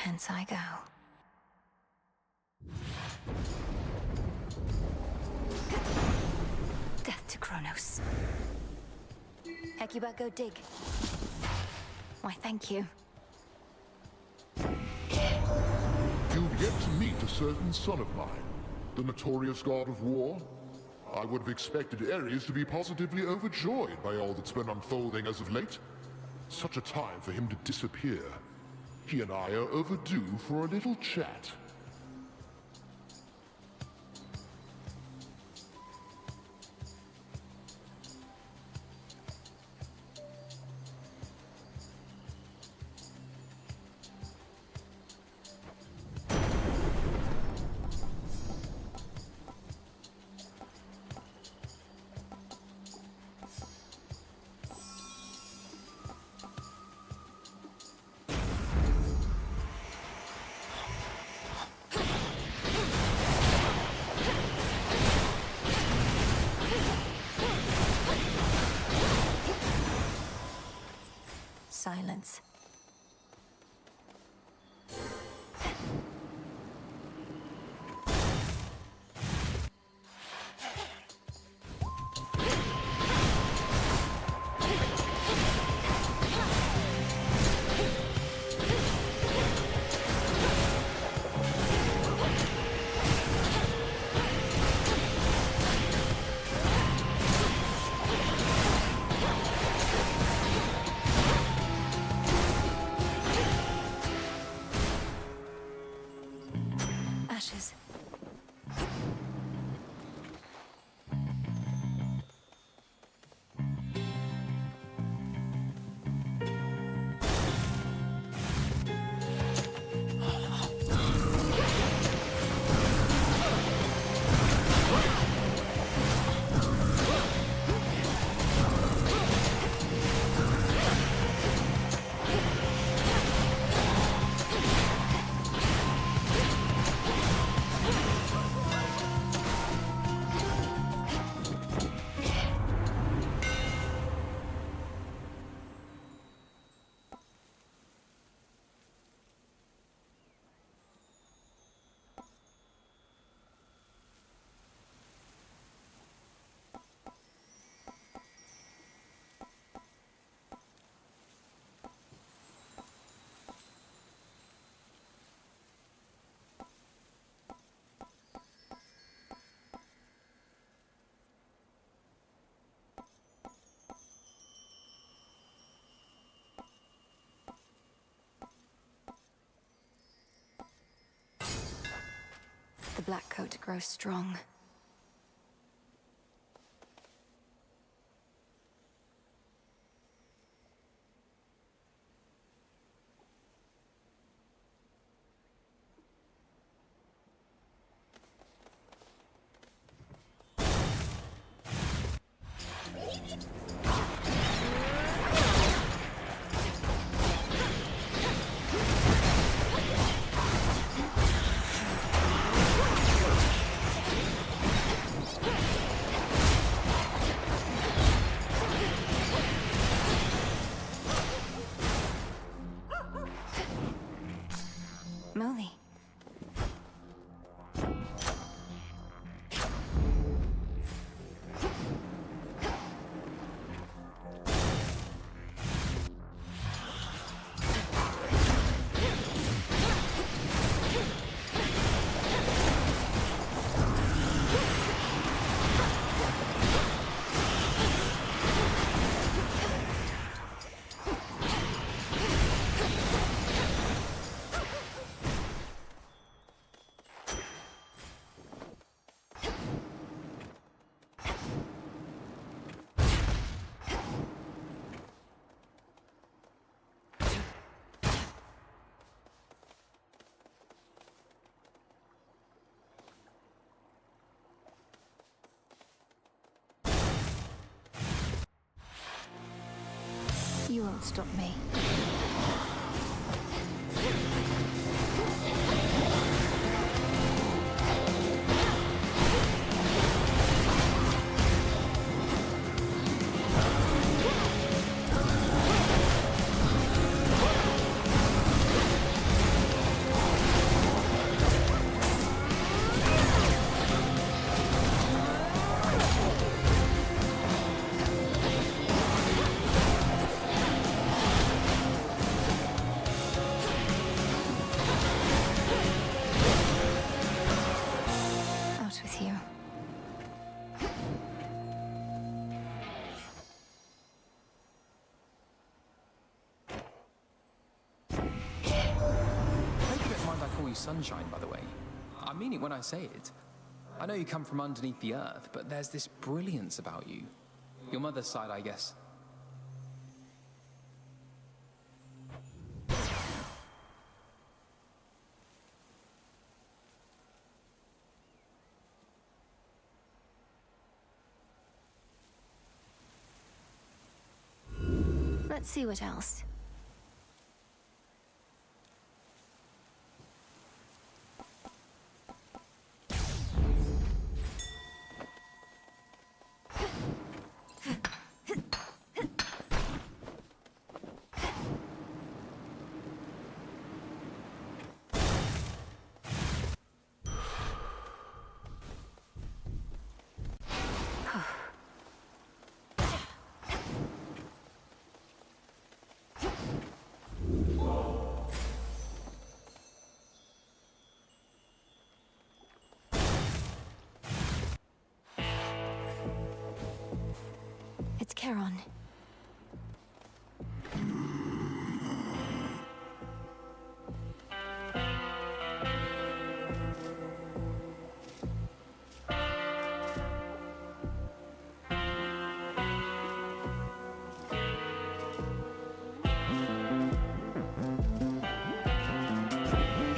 Hence I go. Death to Kronos. Hecuba, go dig. Why, thank you. You've yet to meet a certain son of mine, the notorious god of war. I would have expected Ares to be positively overjoyed by all that's been unfolding as of late. Such a time for him to disappear. He and I are overdue for a little chat. Silence. Ashes. The black coat grows strong. Molly. You won't stop me. you sunshine, by the way. I mean it when I say it. I know you come from underneath the earth, but there's this brilliance about you. Your mother's side, I guess. Let's see what else. It's Charon.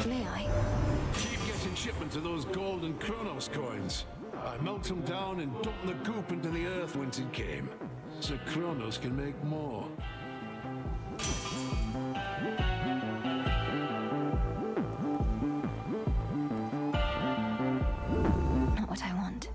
May I? Keep getting shipments of those gold and Kronos coins. I melt them down and dump the goop into the earth whence it came, so Kronos can make more. Not what I want.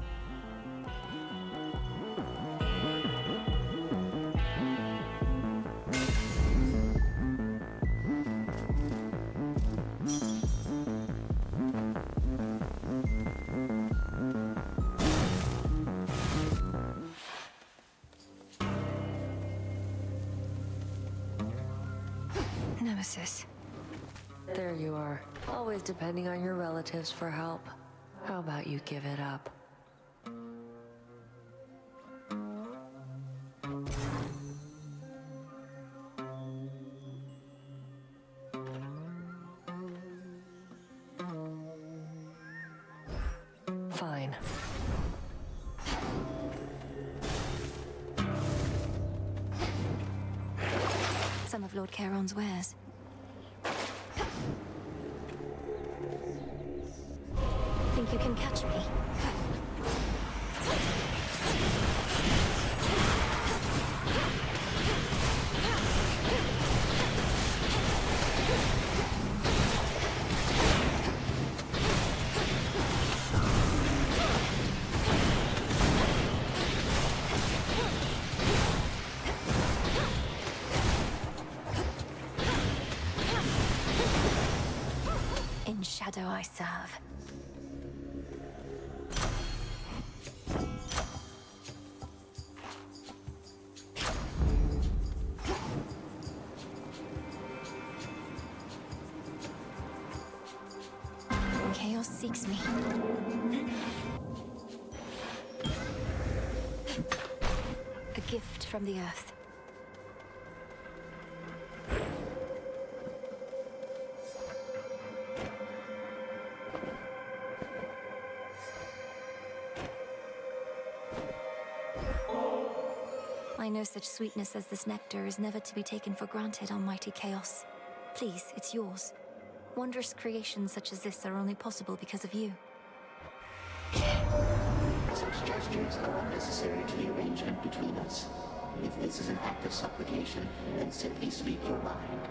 Nemesis. There you are, always depending on your relatives for help. How about you give it up? Fine. Some of Lord Charon's wares. Think you can catch me? In shadow I serve. Chaos seeks me. A gift from the earth. I know such sweetness as this nectar is never to be taken for granted, almighty Chaos. Please, it's yours. Wondrous creations such as this are only possible because of you. Such gestures are unnecessary to the arrangement between us. If this is an act of supplication, then simply speak your mind,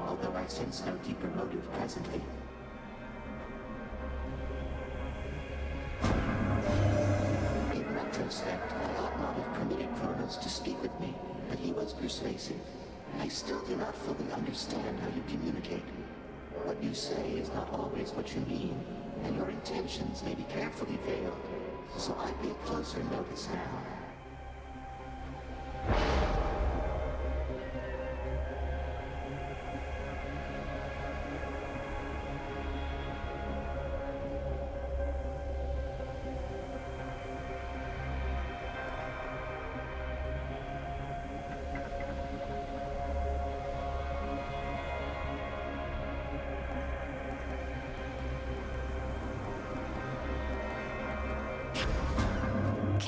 although I sense no deeper motive presently. In retrospect, I ought not have permitted Kronos to speak with me, but he was persuasive. I still do not fully understand how you communicate. What you say is not always what you mean, and your intentions may be carefully veiled, so I pay closer notice now.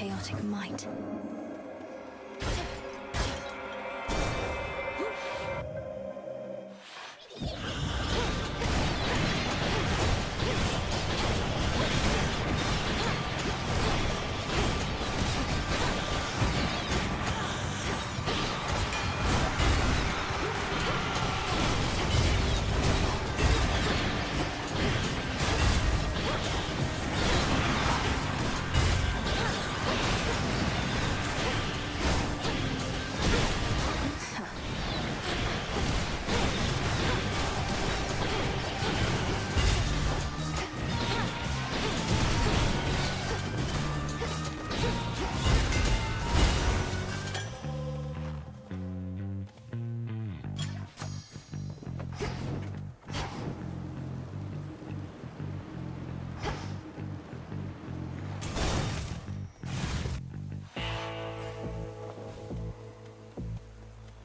chaotic might.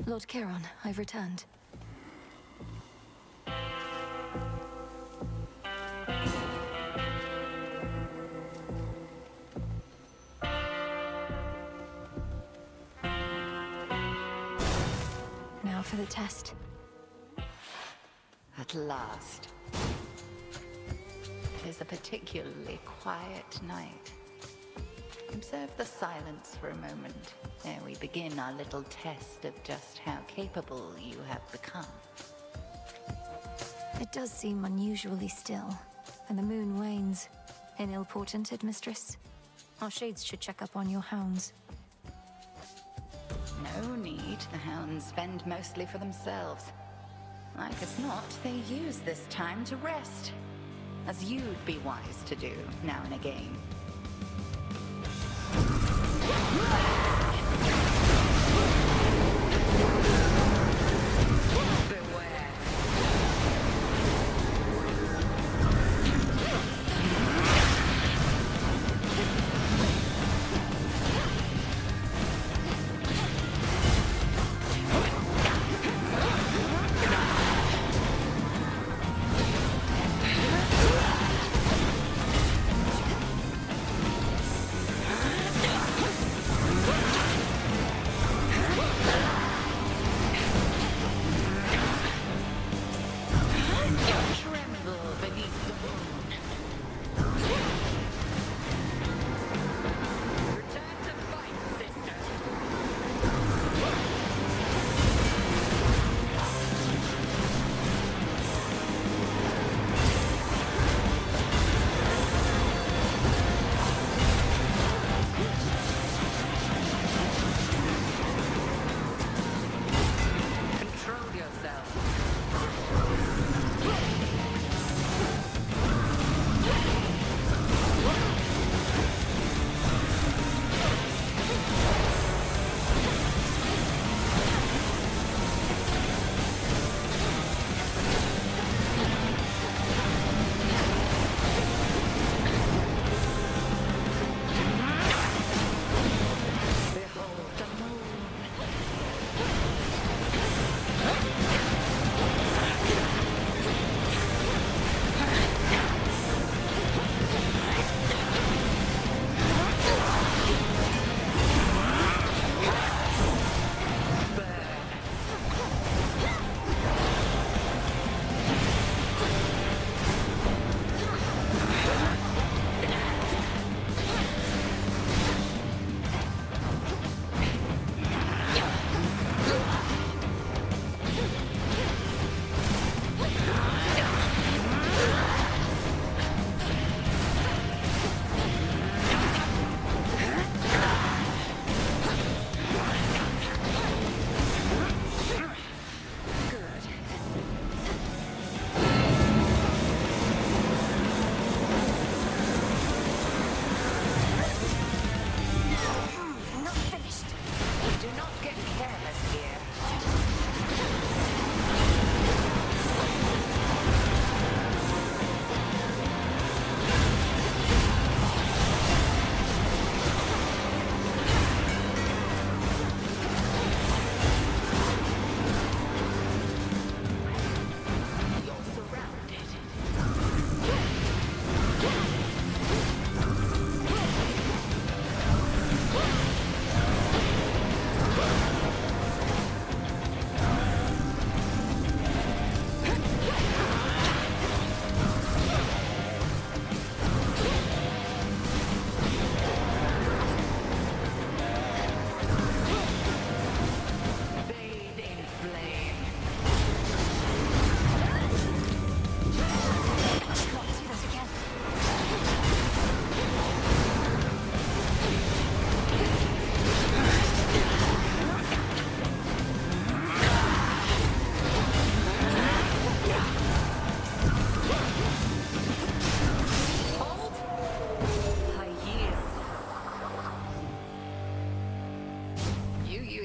Lord Charon, I've returned. Now for the test. At last. It is a particularly quiet night. Observe the silence for a moment, ere we begin our little test of just how capable you have become. It does seem unusually still, and the moon wanes. An ill-portented, mistress? Our shades should check up on your hounds. No need. The hounds fend mostly for themselves. Like as not, they use this time to rest, as you'd be wise to do now and again.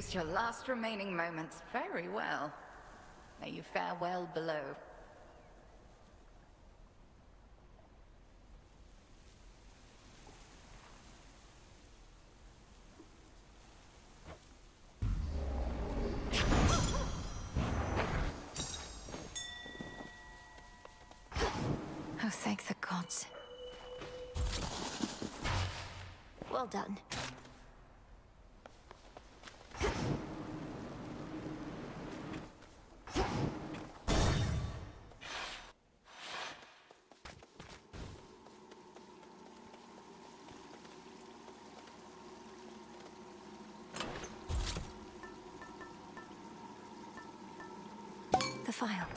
used your last remaining moments very well. May you fare well below. Oh, thank the gods. Well done. The file.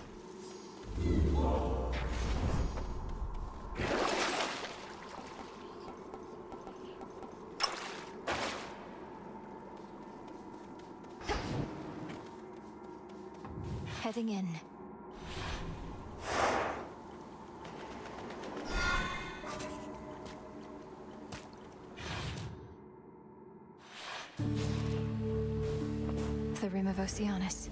Heading in. The rim of Oceanus.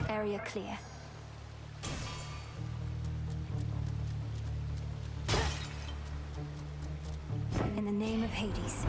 Area clear. In the name of Hades.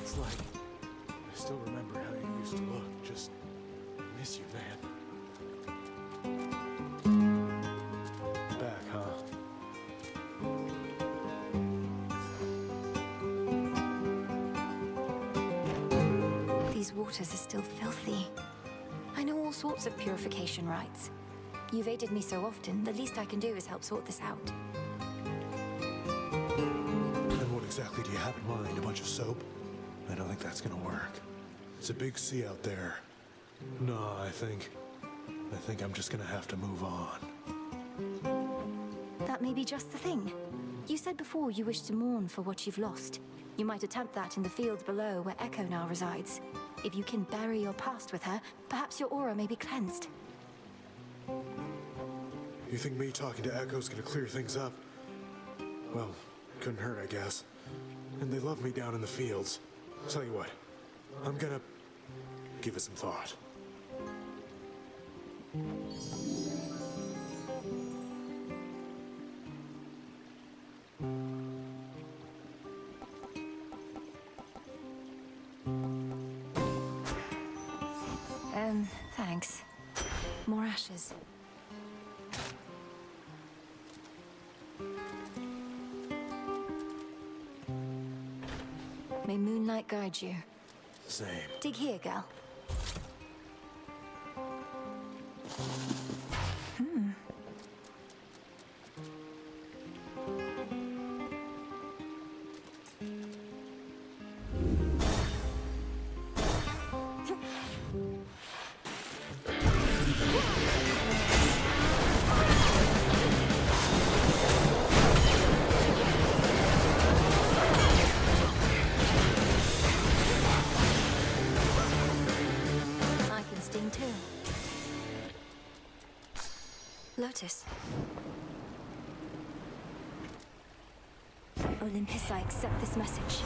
It's like I still remember how you used to look. Just miss you, man. Back, huh? These waters are still filthy. I know all sorts of purification rites. You've aided me so often, the least I can do is help sort this out. And what exactly do you have in mind? A bunch of soap? I don't think that's gonna work. It's a big sea out there. No, I think I'm just gonna have to move on. That may be just the thing. You said before you wish to mourn for what you've lost. You might attempt that in the fields below where Echo now resides. If you can bury your past with her, perhaps your aura may be cleansed. You think me talking to Echo's gonna clear things up? Well, couldn't hurt, I guess. And they love me down in the fields. Tell you what, I'm gonna give it some thought. Thanks. More ashes. May moonlight guide you. Same. Dig here, girl. Lotus. Olympus, I accept this message.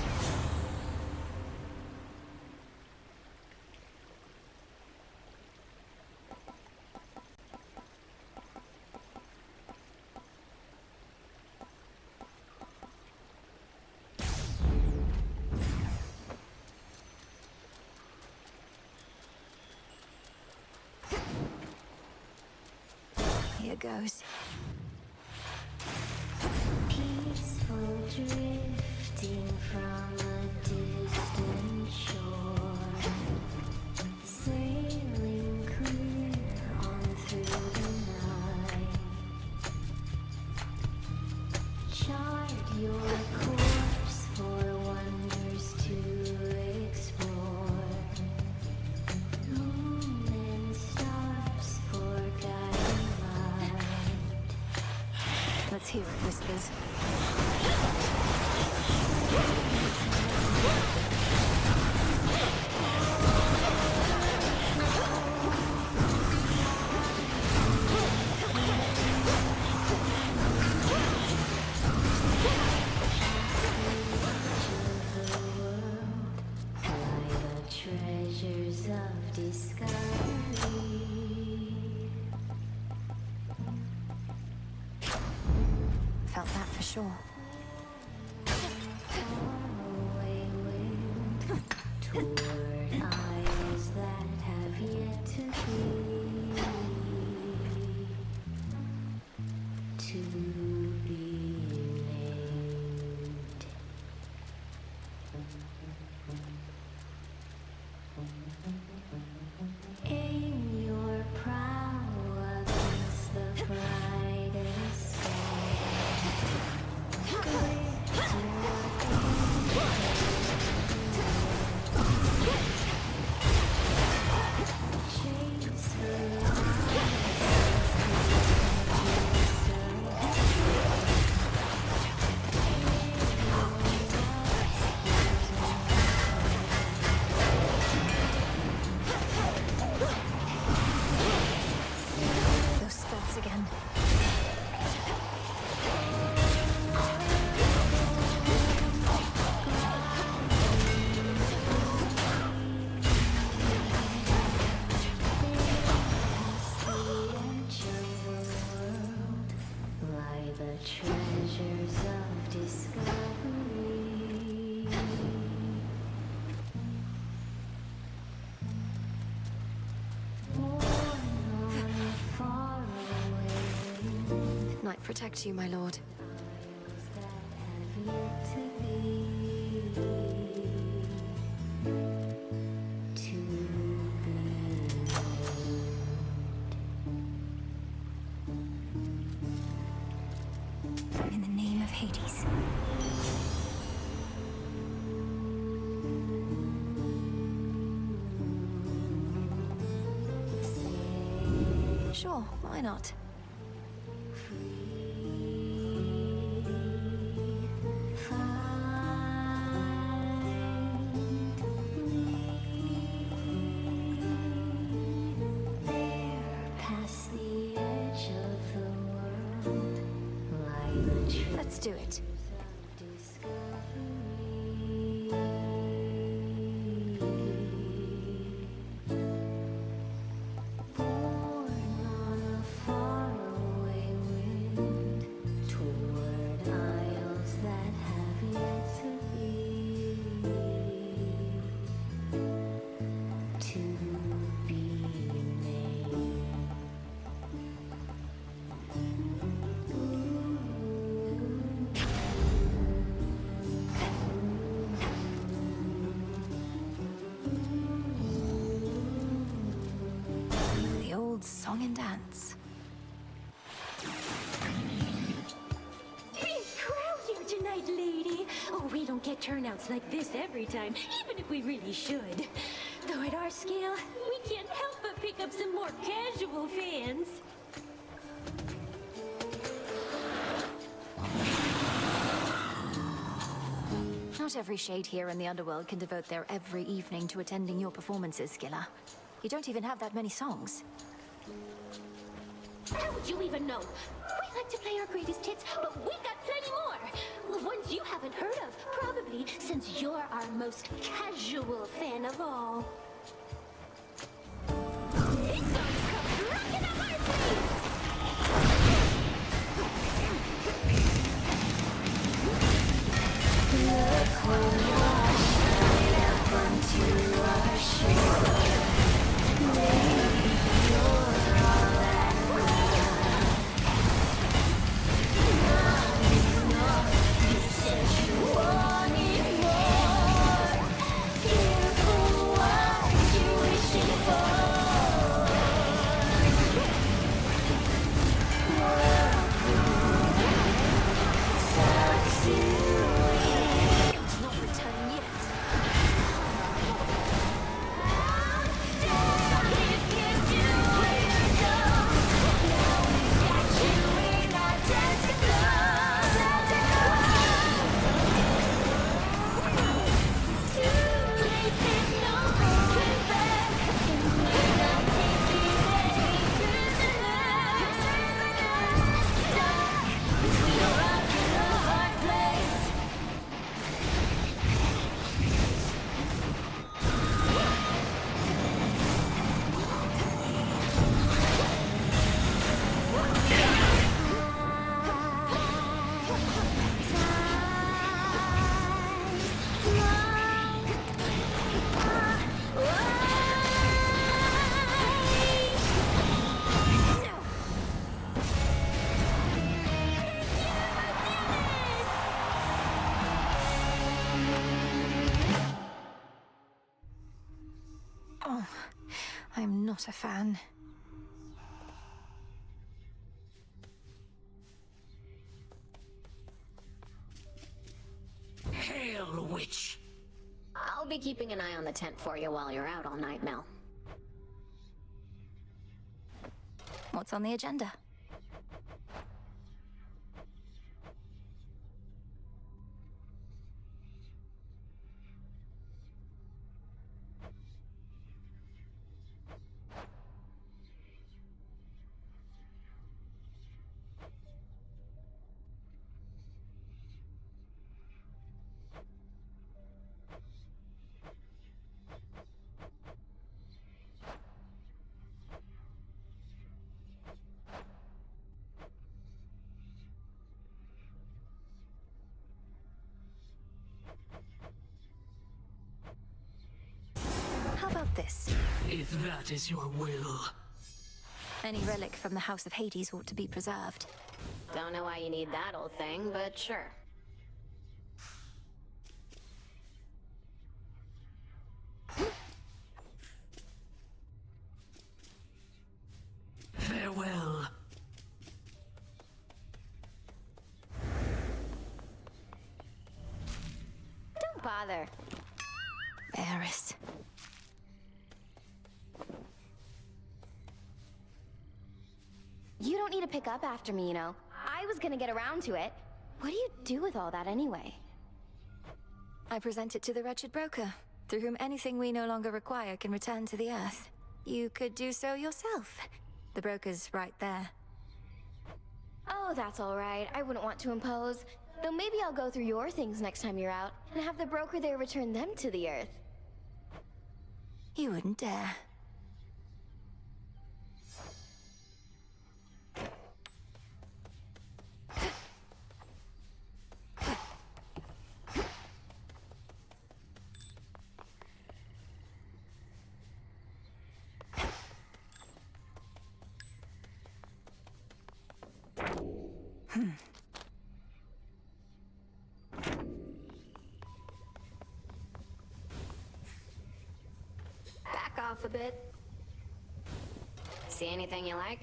Here goes. Peaceful drifting from a distant shore, sailing clear on through the night. Chart your course for wonders to explore. Moon and stars for guiding light. Let's hear it, Whispers. Treasures of discovery. Felt that for sure. Away wind toward isles that have yet to be. To be named. Aim your prow against the brightest star. Chase her Those spots again. lie the treasures of discovery. Born on a faraway wind, Night protect you, my lord. isles that have yet to be. To be In the name of Hades. Sure, why not? Past the edge of the world, lie the treasures Let's do it. of discovery. Born on a faraway wind, toward isles that have yet to be. To be named. The old song and dance. Big crowd here tonight, lady. Oh, we don't get turnouts like this every time, even if we really should. Though at our scale, we can't help but pick up some more casual fans. Not every shade here in the underworld can devote their every evening to attending your performances, Skilla. You don't even have that many songs. How would you even know? We like to play our greatest hits, but we got plenty more. Ones you haven't heard of, probably, since you're our most casual fan of all. These songs come rockin' up our face! Look when wash right up onto our shore. Maybe you're all that not enough. You said you wanted more. Careful what you're wishing for. It's not returning yet. Oh, I'm not a fan. Hail, witch! I'll be keeping an eye on the tent for you while you're out all night, Mel. What's on the agenda? How about this? If that is your will. Any relic from the House of Hades ought to be preserved. Don't know why you need that old thing, but sure. Farewell. Don't bother. Eris. You don't need to pick up after me, you know. I was gonna get around to it. What do you do with all that anyway? I present it to the wretched broker, through whom anything we no longer require can return to the Earth. You could do so yourself. The broker's right there. Oh, that's all right. I wouldn't want to impose. Though maybe I'll go through your things next time you're out, and have the broker there return them to the Earth. You wouldn't dare. Back off a bit. See anything you like?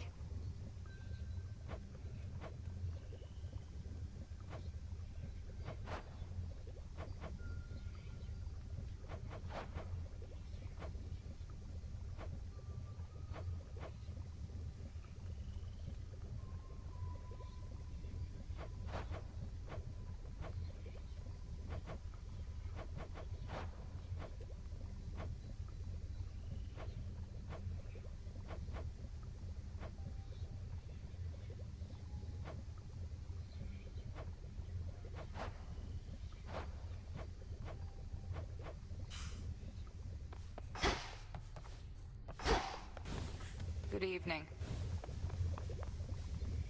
Good evening.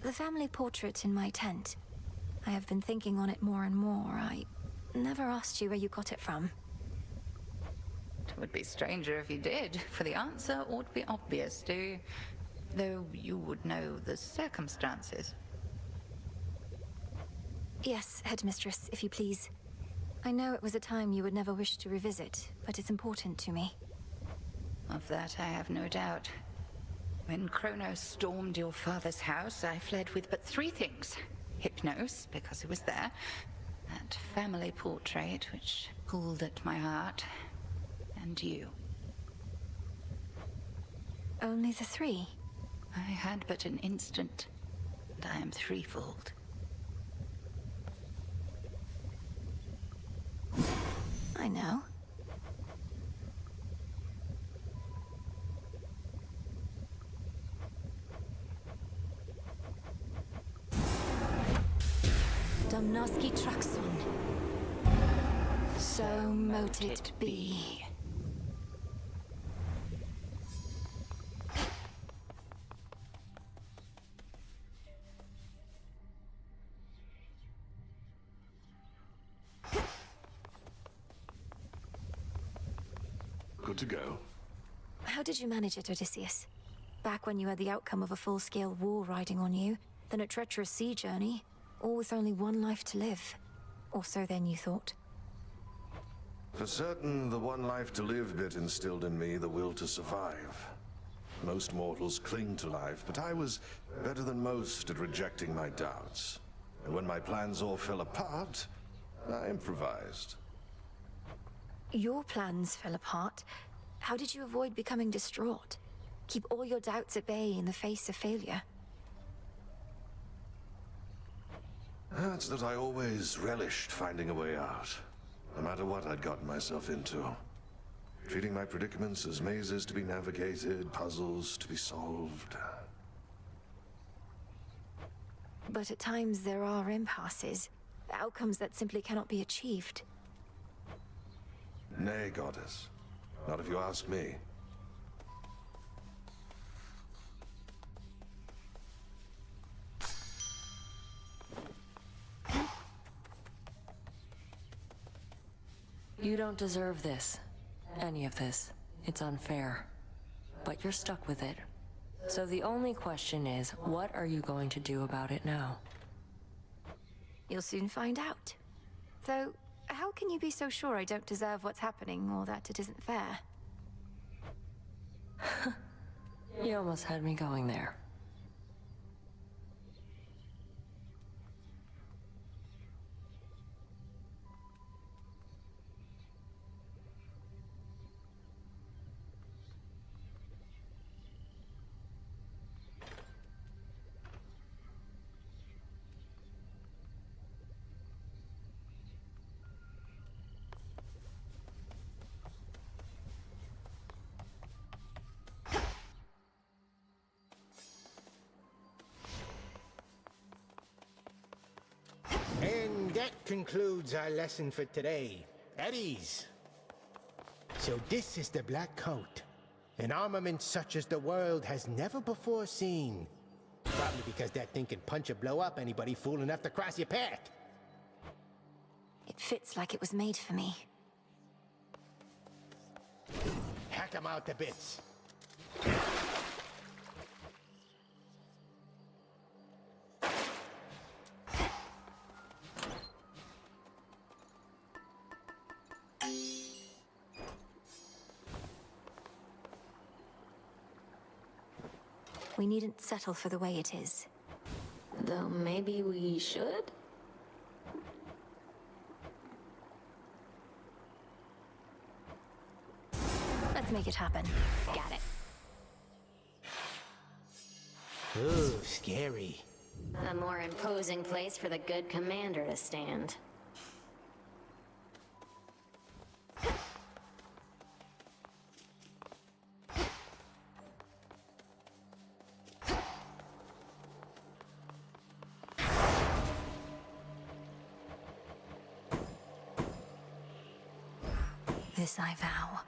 The family portrait in my tent. I have been thinking on it more and more. I never asked you where you got it from. It would be stranger if you did, for the answer ought to be obvious, though you would know the circumstances. Yes, headmistress, if you please. I know it was a time you would never wish to revisit, but it's important to me. Of that I have no doubt. When Kronos stormed your father's house, I fled with but 3 things. Hypnos, because it was there. That family portrait, which pulled at my heart. And you. Only the 3? I had but an instant, and I am threefold. I know. Domnoski Traxon. So mote it be. Good to go. How did you manage it, Odysseus? Back when you had the outcome of a full-scale war riding on you, then a treacherous sea journey, all with only one life to live. Or so then you thought. For certain, the one life to live bit instilled in me the will to survive. Most mortals cling to life, but I was better than most at rejecting my doubts. And when my plans all fell apart, I improvised. Your plans fell apart. How did you avoid becoming distraught? Keep all your doubts at bay in the face of failure? It's that I always relished finding a way out, no matter what I'd gotten myself into. Treating my predicaments as mazes to be navigated, puzzles to be solved. But at times there are impasses, outcomes that simply cannot be achieved. Nay, goddess. Not if you ask me. You don't deserve this. Any of this. It's unfair. But you're stuck with it. So the only question is, what are you going to do about it now? You'll soon find out. Though, how can you be so sure I don't deserve what's happening, or that it isn't fair? You almost had me going there. And that concludes our lesson for today. At ease. So this is the Black Coat. An armament such as the world has never before seen. Probably because that thing can punch or blow up anybody fool enough to cross your path. It fits like it was made for me. Hack 'em out to bits. We needn't settle for the way it is. Though maybe we should? Let's make it happen. Got it. Ooh, scary. A more imposing place for the good commander to stand. This I vow.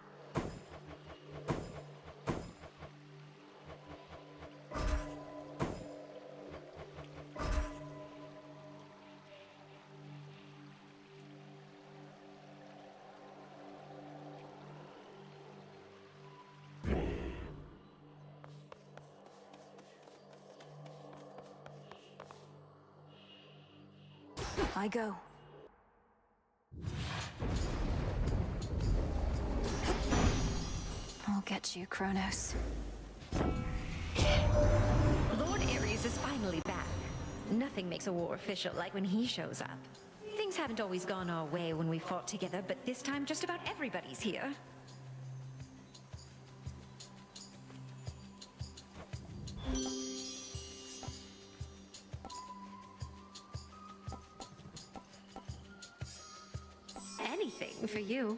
I go. I'll get you, Kronos. Lord Ares is finally back. Nothing makes a war official like when he shows up. Things haven't always gone our way when we fought together, but this time just about everybody's here. Anything for you.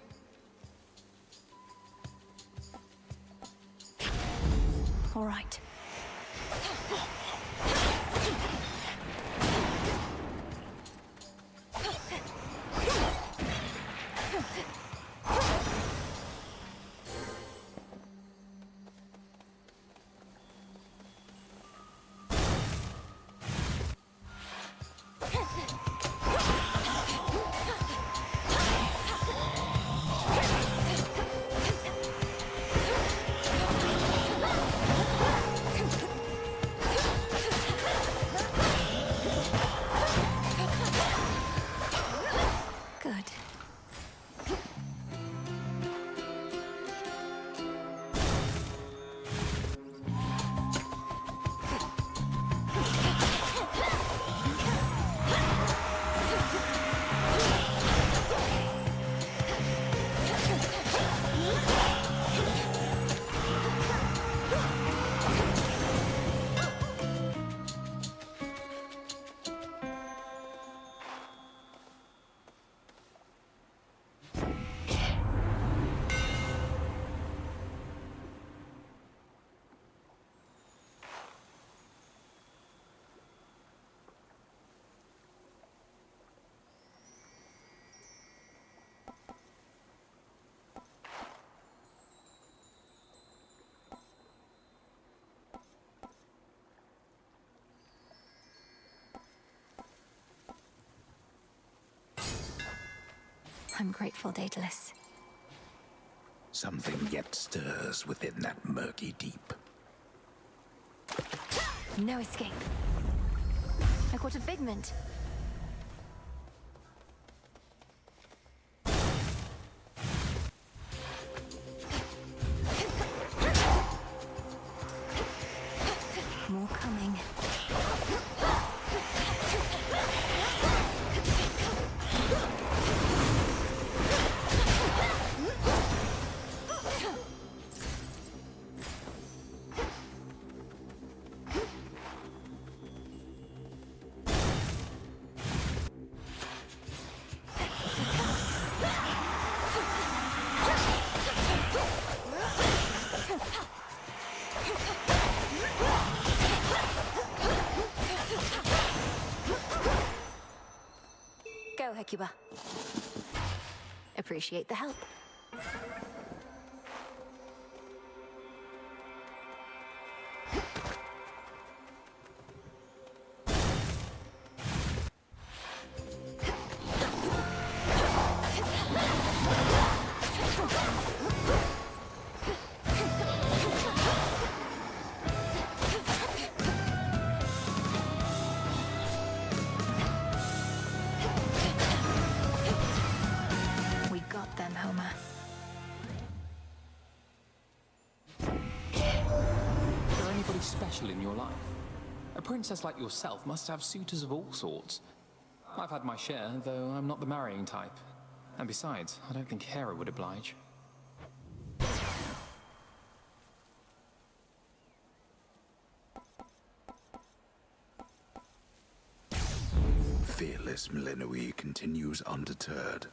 All right. Good. I'm grateful, Daedalus. Something yet stirs within that murky deep. No escape. I caught a figment. More coming. Go, Hecuba. Appreciate the help. We got them, Homer. Is there anybody special in your life? A princess like yourself must have suitors of all sorts. I've had my share, though I'm not the marrying type. And besides, I don't think Hera would oblige. Fearless Millenoi continues undeterred.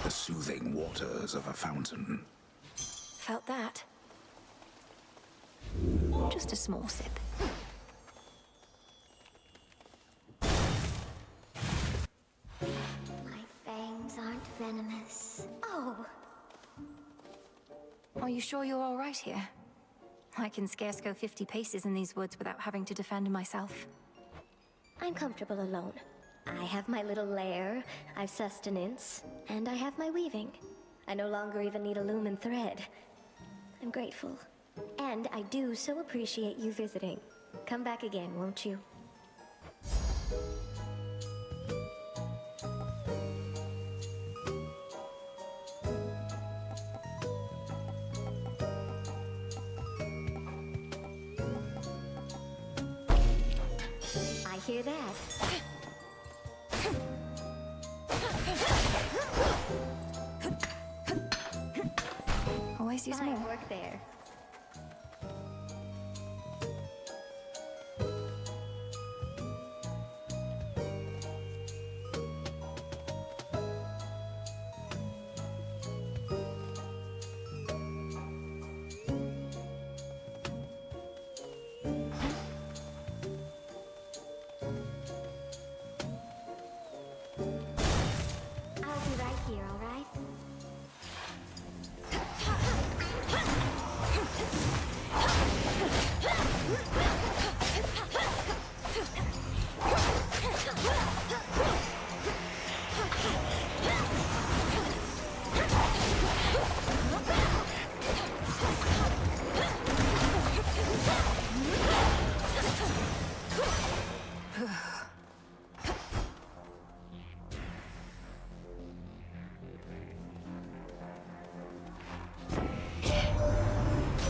The soothing waters of a fountain. Felt that. Just a small sip. My fangs aren't venomous. Oh, Are you sure you're all right here? I can scarce go 50 paces in these woods without having to defend myself. I'm comfortable alone. I have my little lair, I've sustenance, and I have my weaving. I no longer even need a loom and thread. I'm grateful. And I do so appreciate you visiting. Come back again, won't you? I hear that. Always use more. Fine work there. I'll be right here, all right?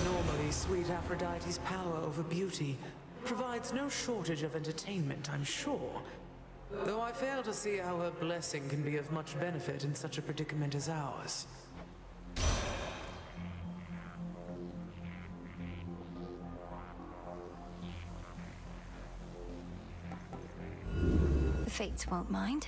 Normally, sweet Aphrodite's power over beauty provides no shortage of entertainment, I'm sure. Though I fail to see how her blessing can be of much benefit in such a predicament as ours. The Fates won't mind.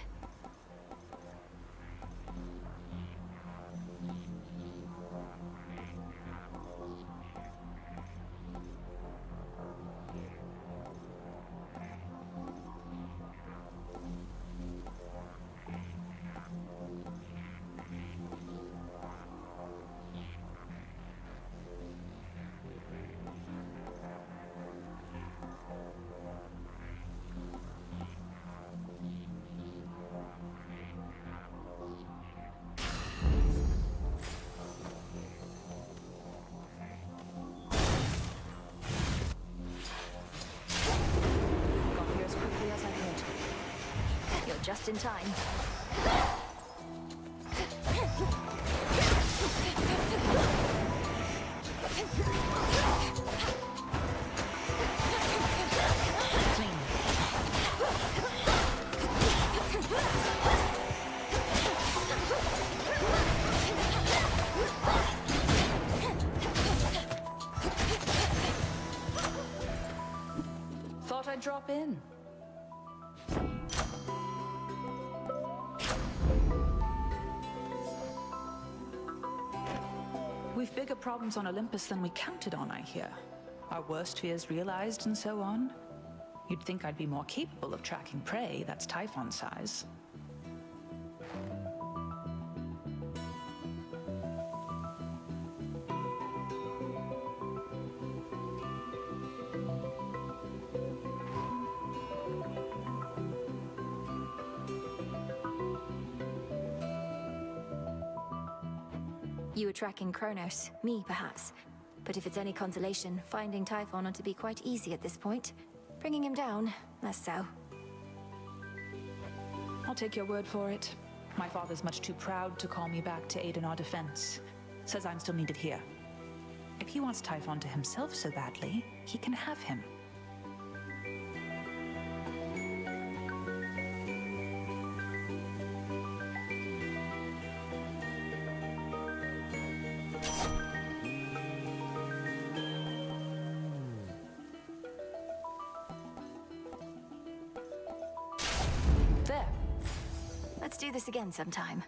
Got here as quickly as I could. You're just in time. Thought I'd drop in. We've bigger problems on Olympus than we counted on, I hear. Our worst fears realized and so on. You'd think I'd be more capable of tracking prey that's Typhon size. You were tracking Kronos, me perhaps. But if it's any consolation, finding Typhon ought to be quite easy at this point. Bringing him down, less so. I'll take your word for it. My father's much too proud to call me back to aid in our defense. Says I'm still needed here. If he wants Typhon to himself so badly, he can have him. There. Let's do this again sometime.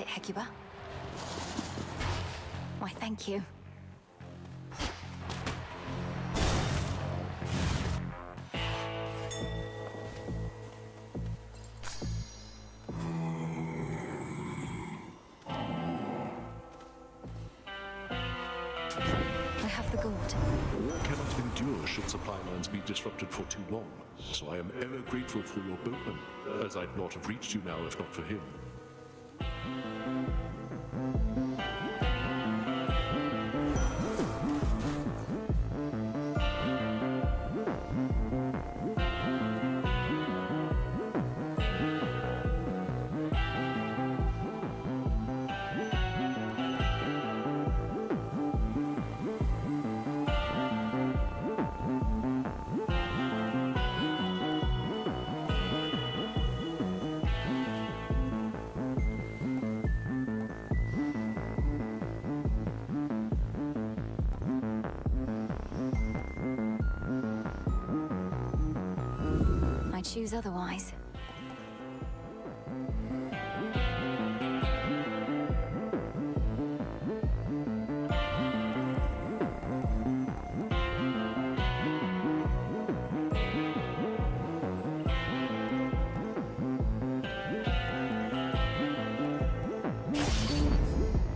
it, Hecuba. Why, thank you. I have the gourd. War cannot endure should supply lines be disrupted for too long, so I am ever grateful for your boatman, as I'd not have reached you now if not for him. I choose otherwise.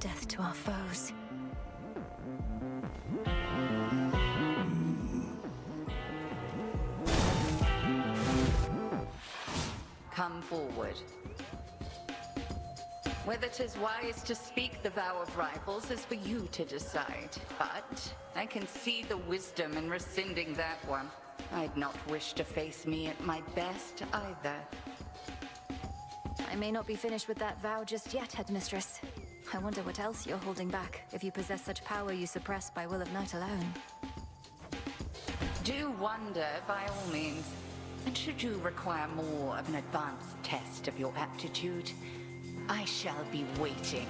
Death to our foes. Come forward. Whether 'tis wise to speak the vow of rivals is for you to decide. But I can see the wisdom in rescinding that one. I'd not wish to face me at my best either. I may not be finished with that vow just yet, Headmistress. I wonder what else you're holding back, if you possess such power you suppress by will of night alone. Do wonder, by all means. And should you require more of an advanced test of your aptitude, I shall be waiting.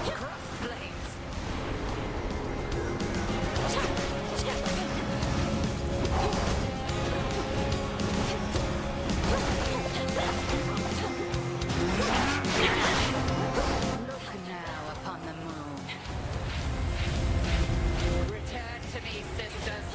Cross blades! Look now upon the moon. Return to me, sisters.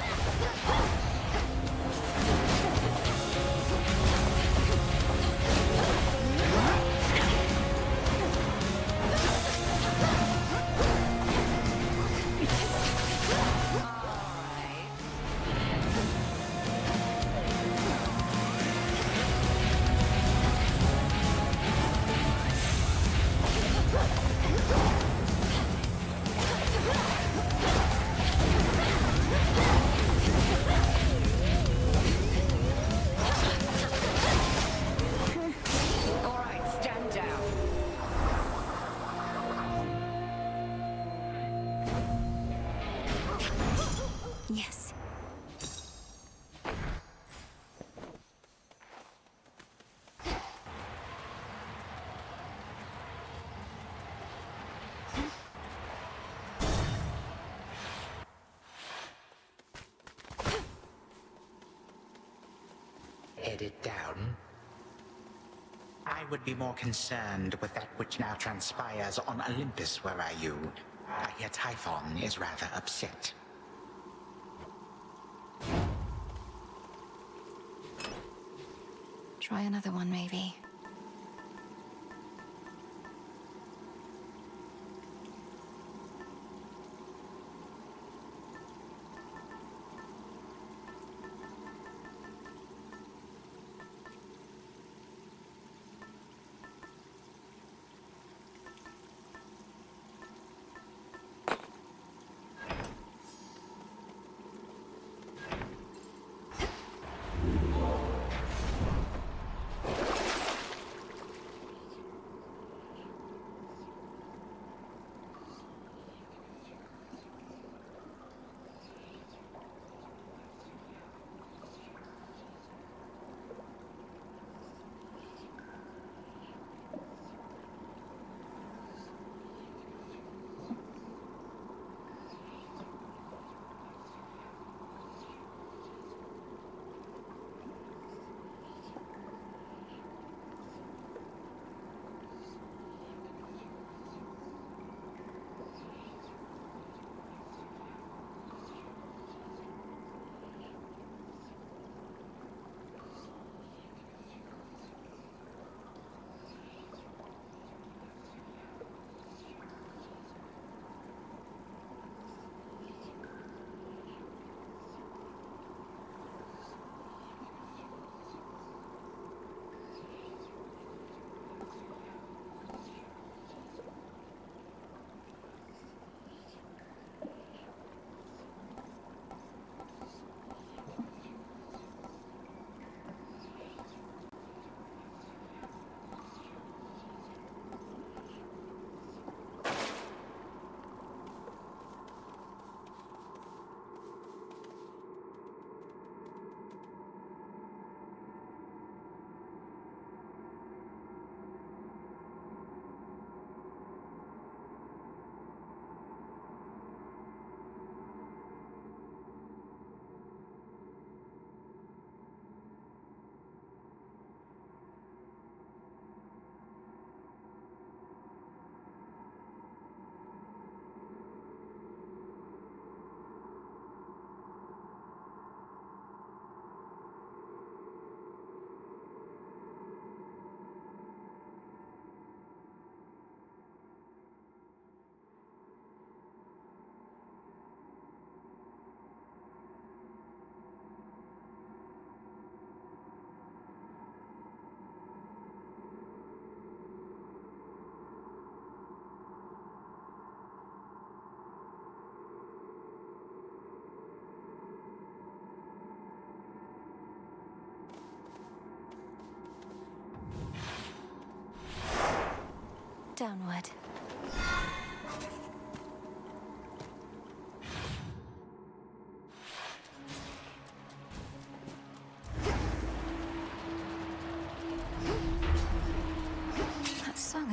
Yes. Headed down? I would be more concerned with that which now transpires on Olympus, were I you. I hear Typhon is rather upset. Try another one, maybe.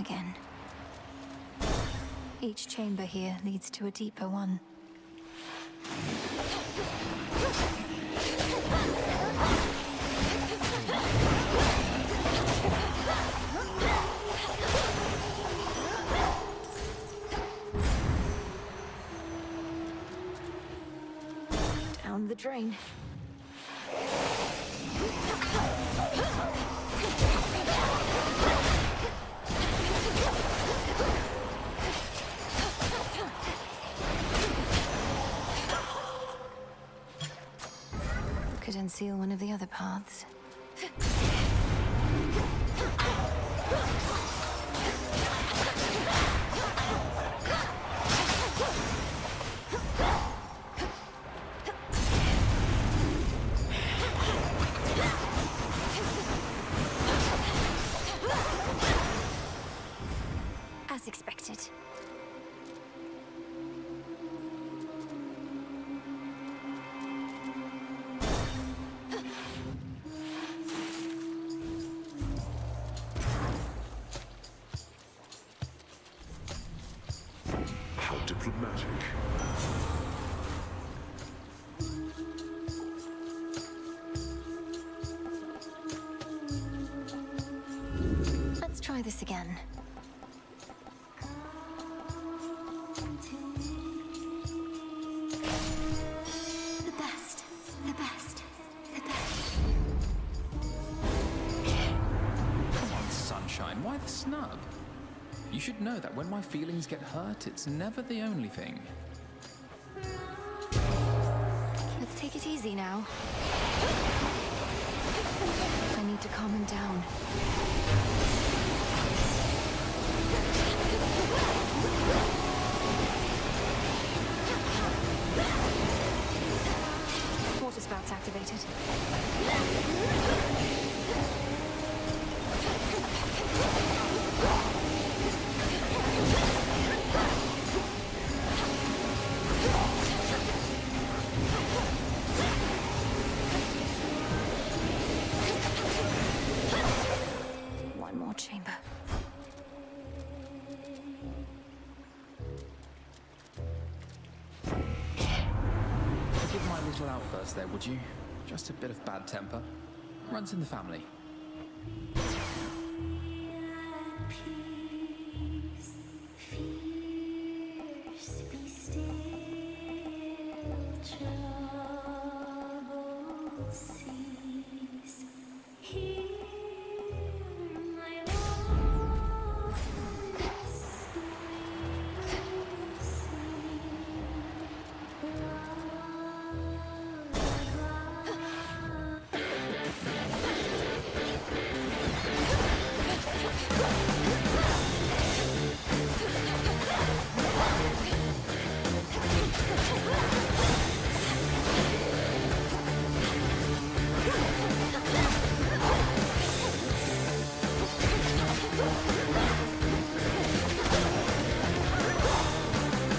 again. Each chamber here leads to a deeper one. Down the drain. Could unseal one of the other paths. As expected. How diplomatic. Let's try this again. The best, the best, the best. Come on, sunshine, why the snub? You should know that when my feelings get hurt, it's never the only thing. Let's take it easy now. I need to calm him down. Water spout's activated. One more chamber. Forgive my little outburst there, would you? Just a bit of bad temper. Runs in the family.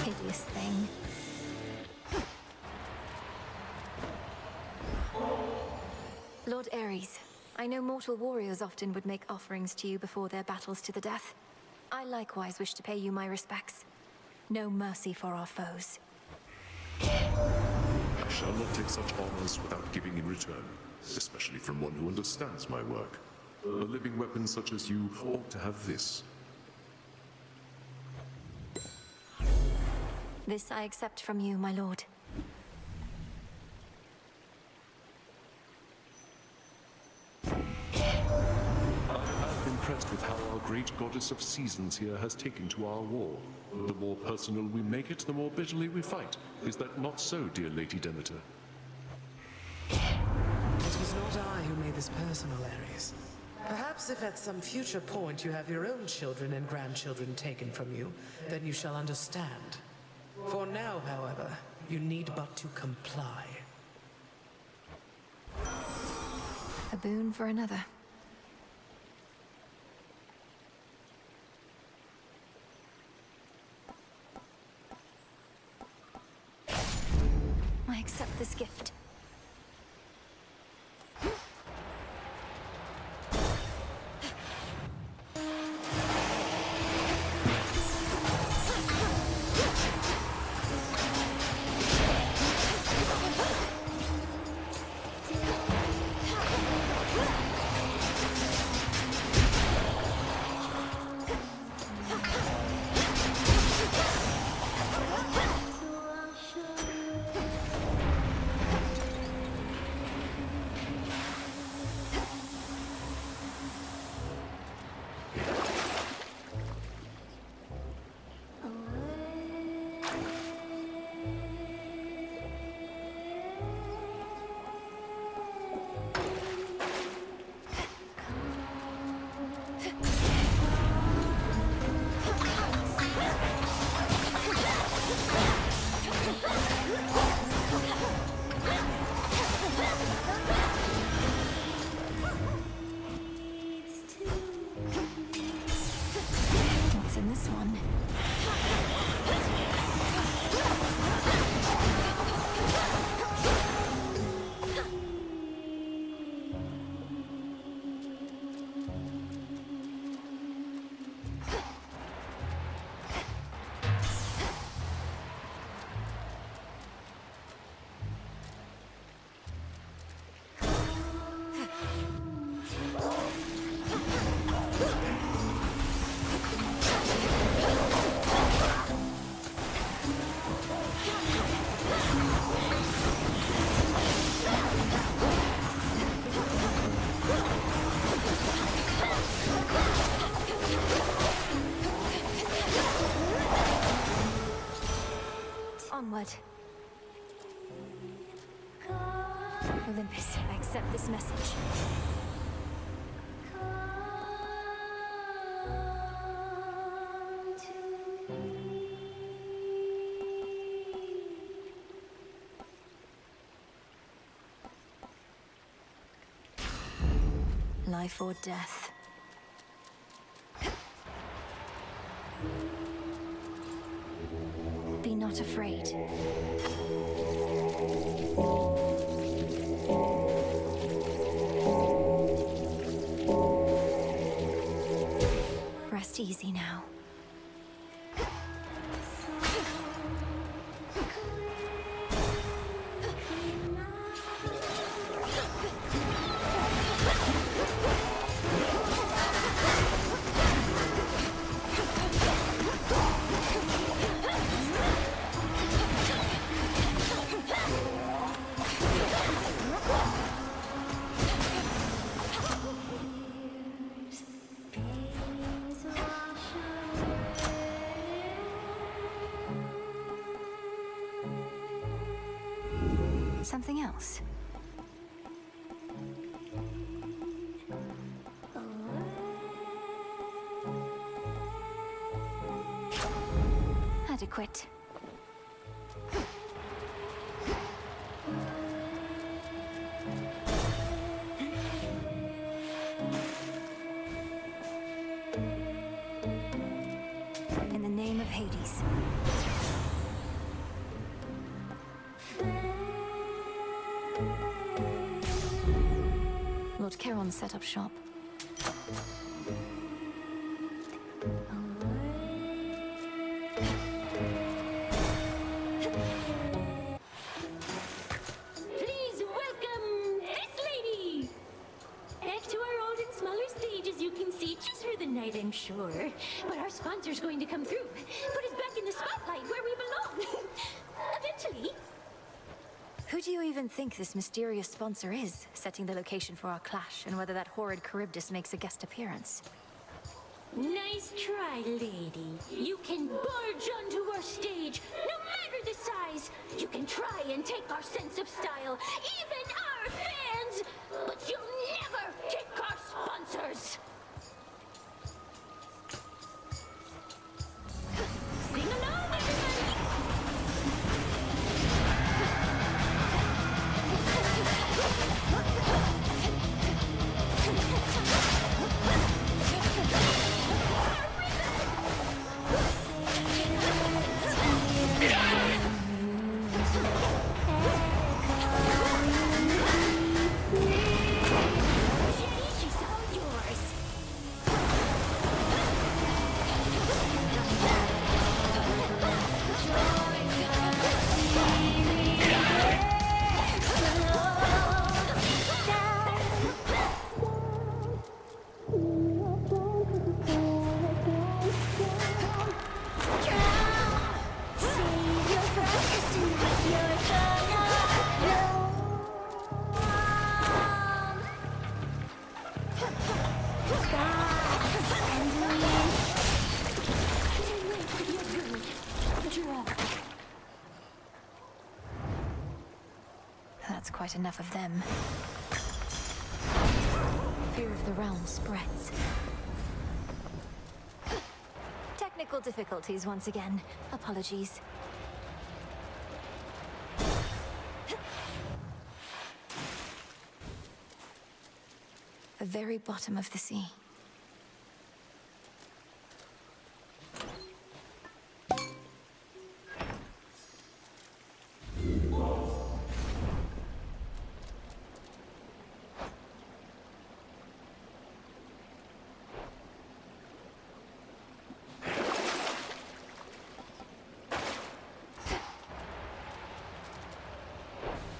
Hideous thing. Lord Ares, I know mortal warriors often would make offerings to you before their battles to the death. I likewise wish to pay you my respects. No mercy for our foes. I shall not take such honors without giving in return, especially from one who understands my work. A living weapon such as you ought to have this. This I accept from you, my lord. I am impressed with how our great goddess of seasons here has taken to our war. The more personal we make it, the more bitterly we fight. Is that not so, dear Lady Demeter? It was not I who made this personal, Ares. Perhaps if at some future point you have your own children and grandchildren taken from you, then you shall understand. For now, however, you need but to comply. A boon for another. I accept this gift. Olympus, I accept this message. Life or death. Be not afraid. Rest easy now. Something else? Adequate. In the name of Hades. Lord Charon set up shop. Please welcome this lady! Back to our old and smaller stage, as you can see, just for the night, I'm sure. But our sponsor's going to come through, put us back in the spotlight where we belong. Eventually. Who do you even think this mysterious sponsor is, setting the location for our clash, and whether that horrid Charybdis makes a guest appearance? Nice try, lady. You can barge onto our stage, no matter the size. You can try and take our sense of style, even our fans, but you'll never take our sponsors. Sing along, everybody! That's quite enough of them. Fear of the realm spreads. Technical difficulties once again. Apologies. The very bottom of the sea.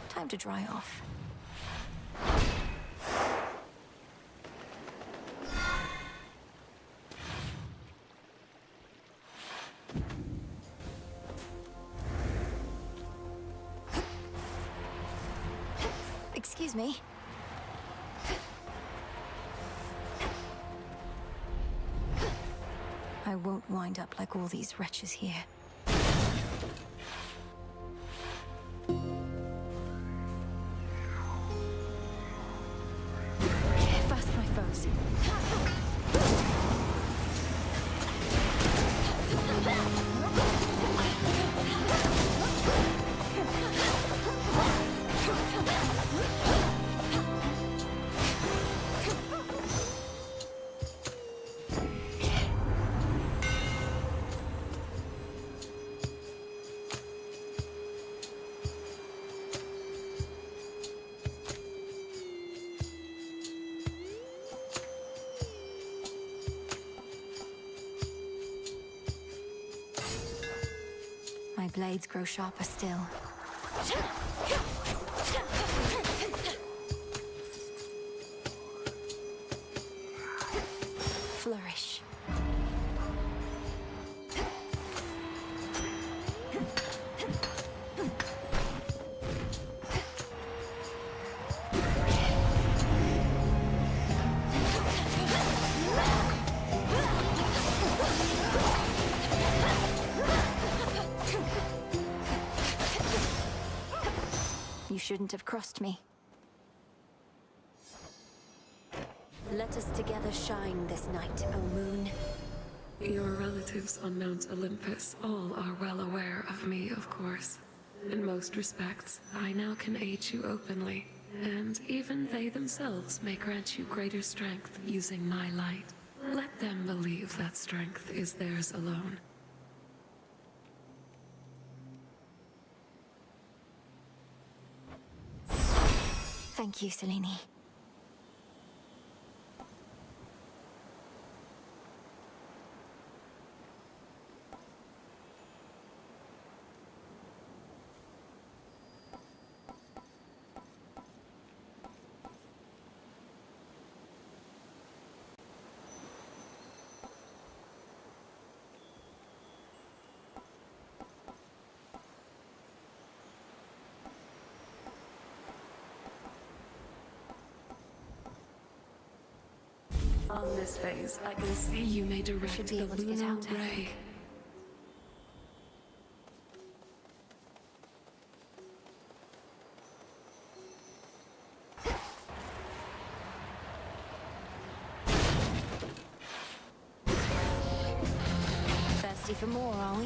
Time to dry off. Excuse me. I won't wind up like all these wretches here. clouds. My blades grow sharper still. Flourish. You shouldn't have crossed me. Let us together shine this night, O moon. Your relatives on Mount Olympus all are well aware of me, of course. In most respects, I now can aid you openly, and even they themselves may grant you greater strength using my light. Let them believe that strength is theirs alone. Thank you, Selene. On this phase, I can see you may direct the lunar ray. Thirsty for more, are we?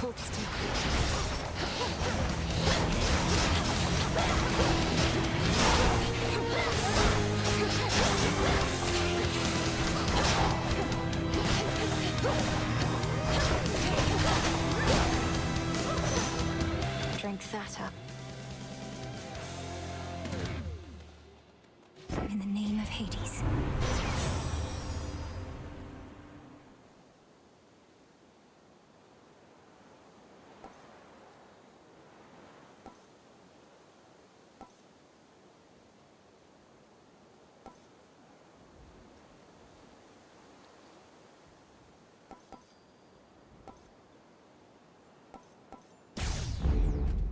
Hold still. Drink that up. In the name of Hades.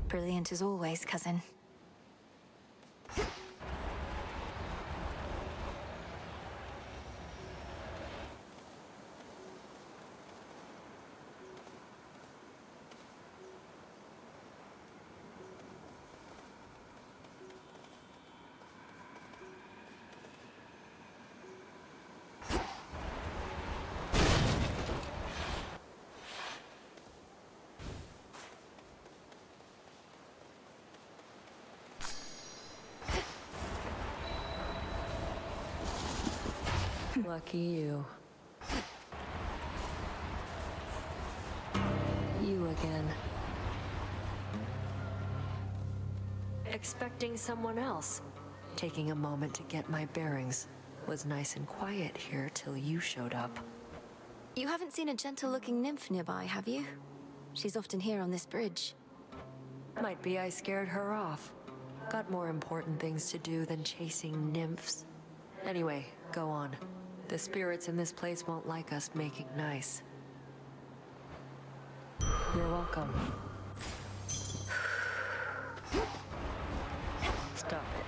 Brilliant as always, cousin. Lucky you. You again. Expecting someone else. Taking a moment to get my bearings. Was nice and quiet here till you showed up. You haven't seen a gentle-looking nymph nearby, have you? She's often here on this bridge. Might be I scared her off. Got more important things to do than chasing nymphs. Anyway, go on. The spirits in this place won't like us making nice. You're welcome. Stop it.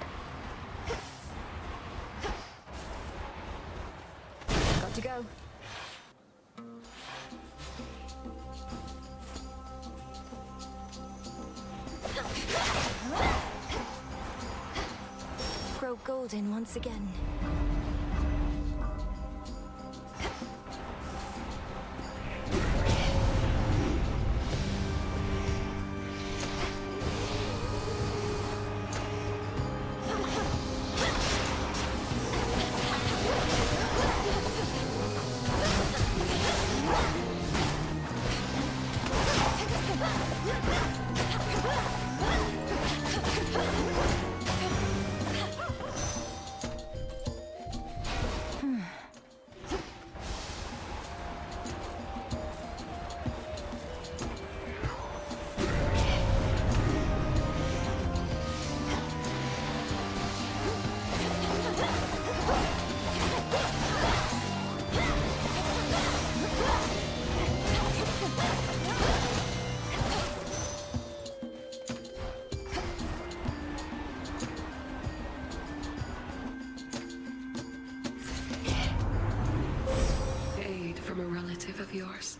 Got to go. Grow golden once again. of yours.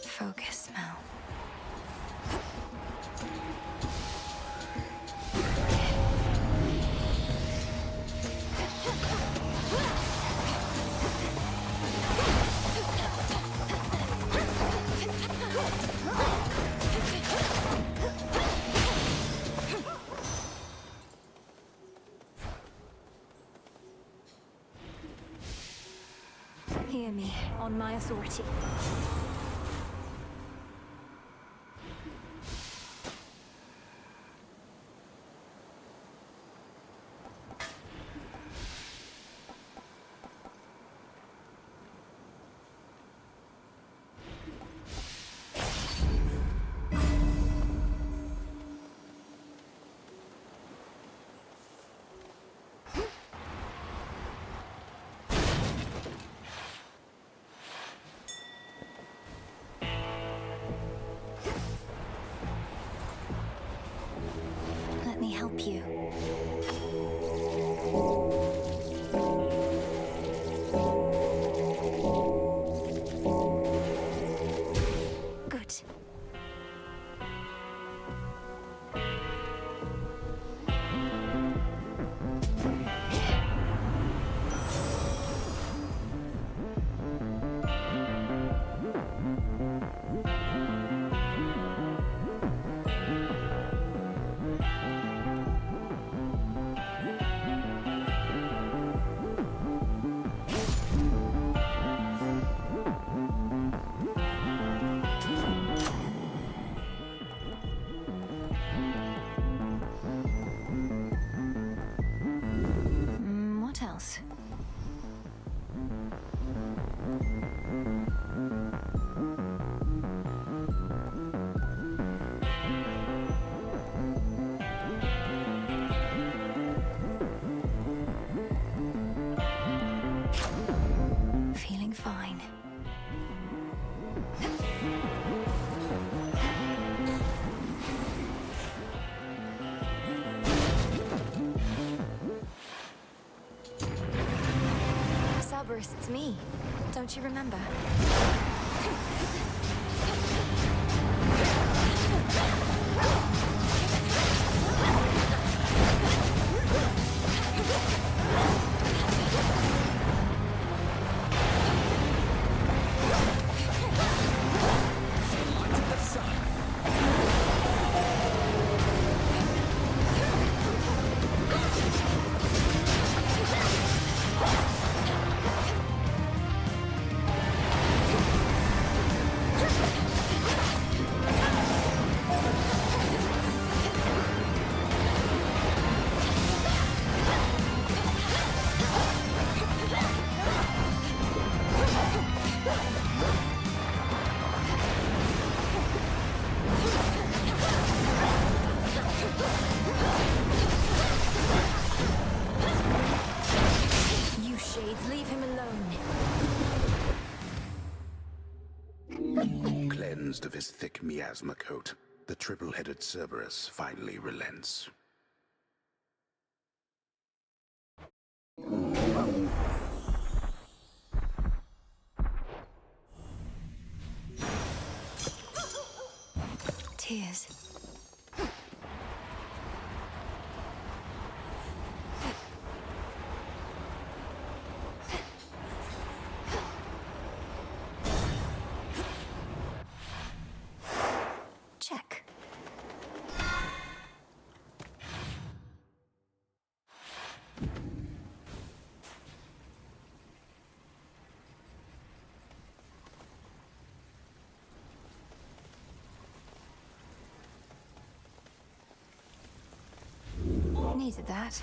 Focus, Mel. Hear me, on my authority. Let me help you. Good. What else? Feeling fine. Cerberus, it's me. Don't you remember? You shades, leave him alone. Cleansed of his thick miasma coat, the triple-headed Cerberus finally relents. Tears. Check. Needed that.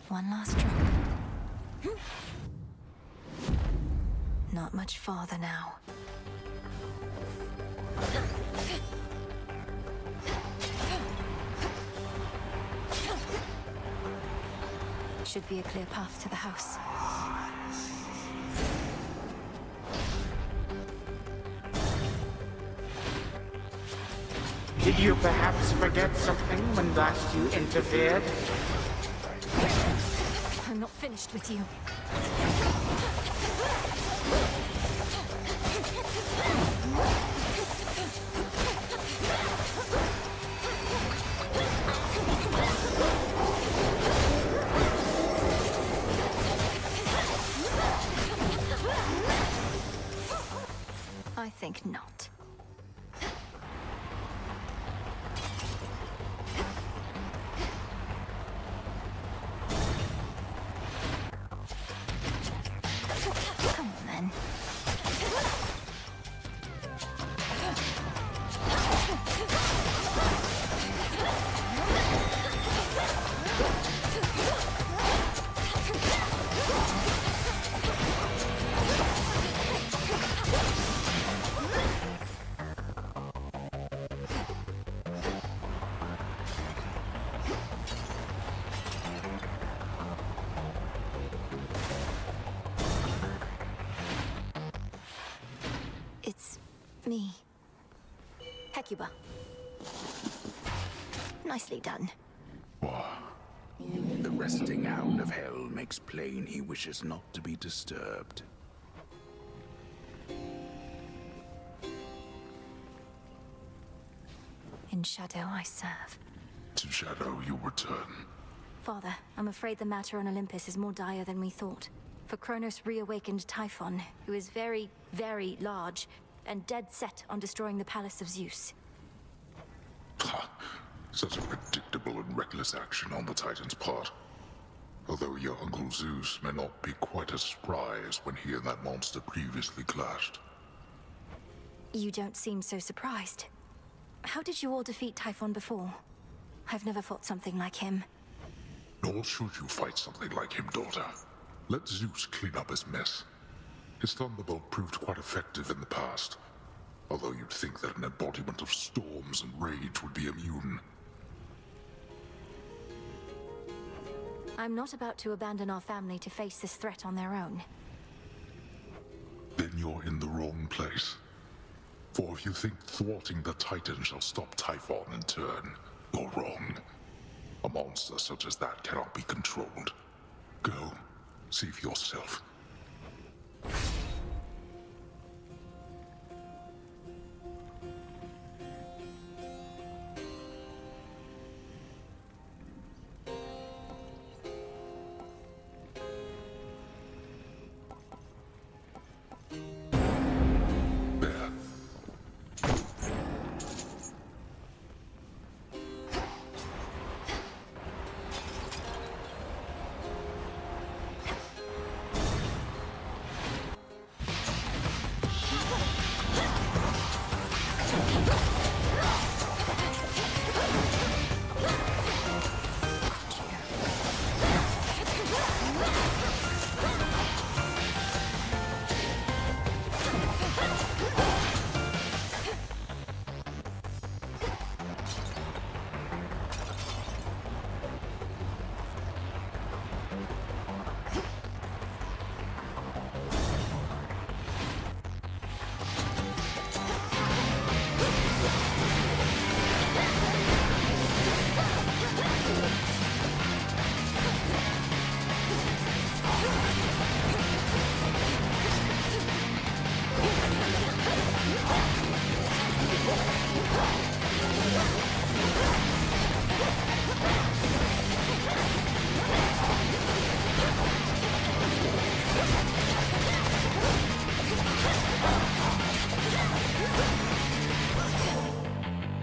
One last drop. Not much farther now. Should be a clear path to the house. Did you perhaps forget something when last you interfered? I'm not finished with you. I think not. Come on, then. It's me. Hecuba. Nicely done. The resting hound of hell makes plain he wishes not to be disturbed. In shadow I serve. To shadow you return. Father, I'm afraid the matter on Olympus is more dire than we thought. For Kronos reawakened Typhon, who is very, very large, and dead set on destroying the palace of Zeus. Such a predictable and reckless action on the Titan's part. Although your Uncle Zeus may not be quite as spry as when he and that monster previously clashed. You don't seem so surprised. How did you all defeat Typhon before? I've never fought something like him. Nor should you fight something like him, daughter. Let Zeus clean up his mess. His thunderbolt proved quite effective in the past, although you'd think that an embodiment of storms and rage would be immune. I'm not about to abandon our family to face this threat on their own. Then you're in the wrong place. For if you think thwarting the Titan shall stop Typhon in turn, you're wrong. A monster such as that cannot be controlled. Go, see for yourself.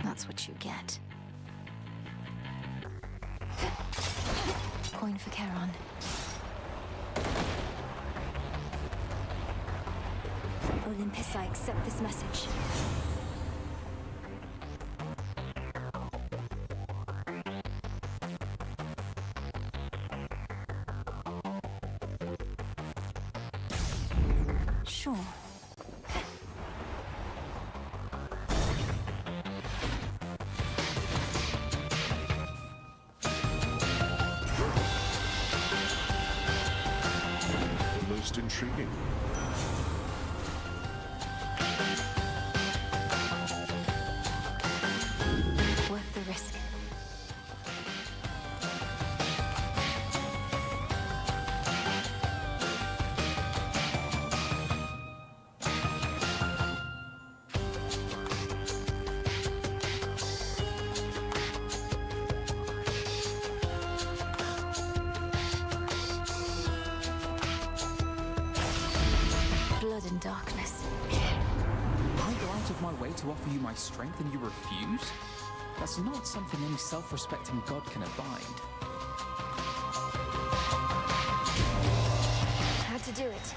That's what you get. Coin for Charon. Olympus, I accept this message. sure. Most intriguing. Worth the risk. Blood and darkness. I go out of my way to offer you my strength and you refuse? That's not something any self-respecting god can abide. Had to do it.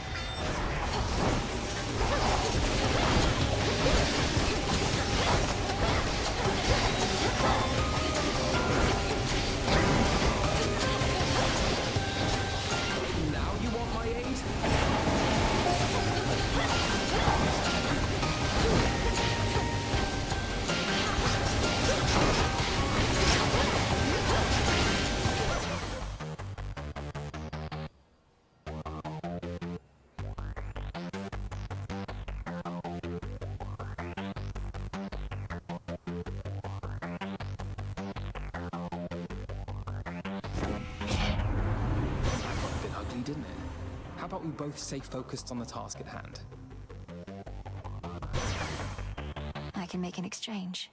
Now you want my aid? Didn't it? How about we both stay focused on the task at hand? I can make an exchange.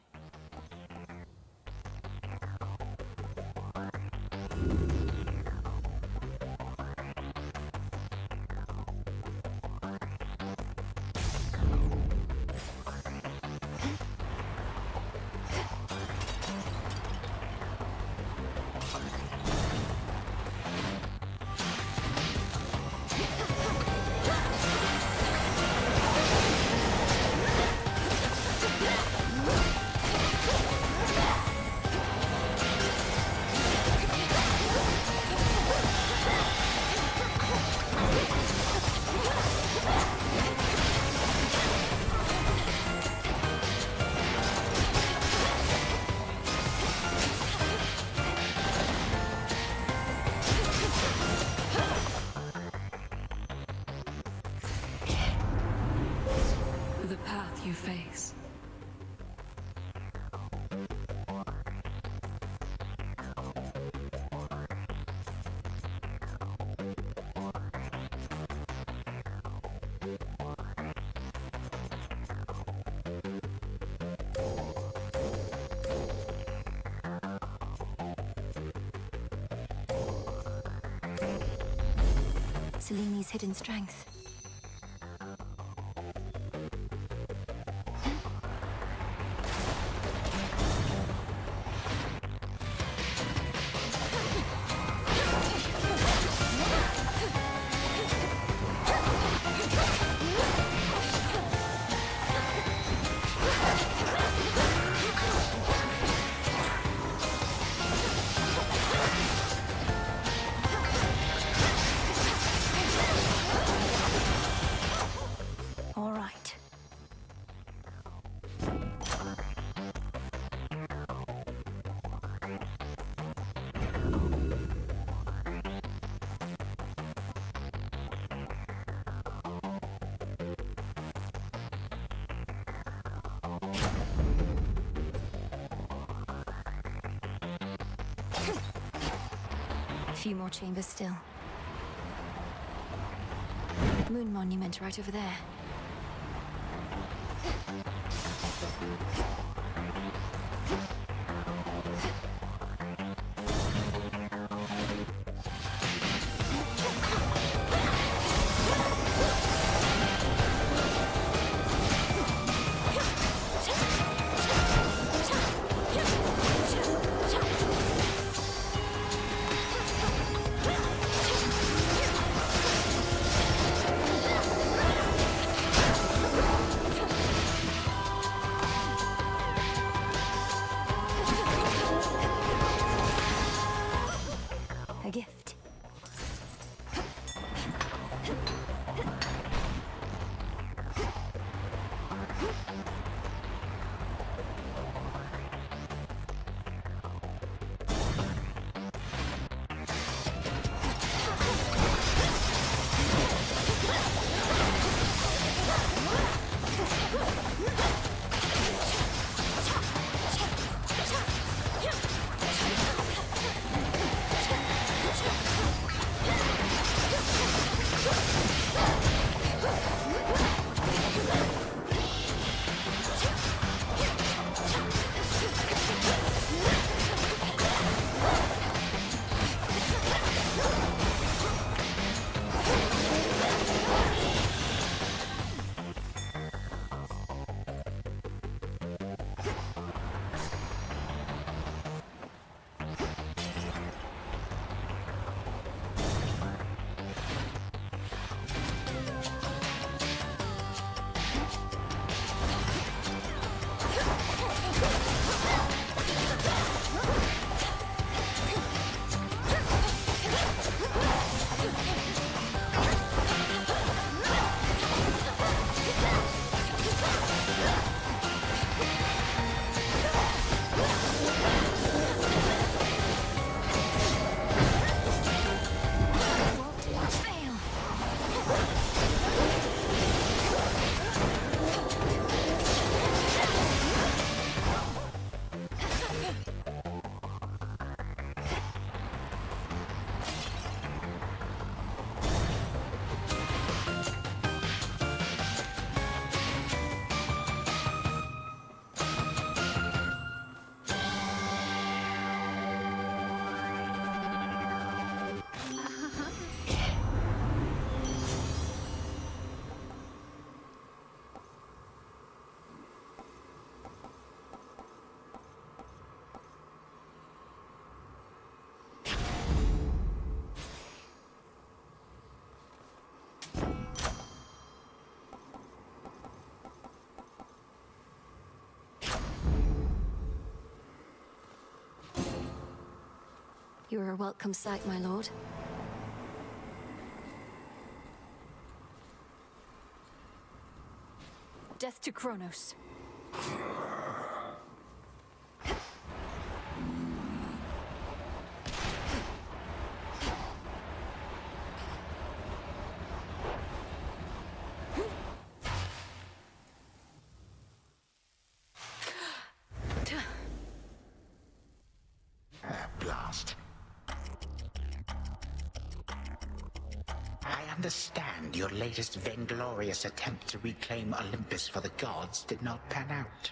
The path you face. Seleni's hidden strength. All right. A few more chambers still. Moon monument right over there. You're a welcome sight, my lord. Death to Kronos. Blast. I understand your latest vainglorious attempt to reclaim Olympus for the gods did not pan out.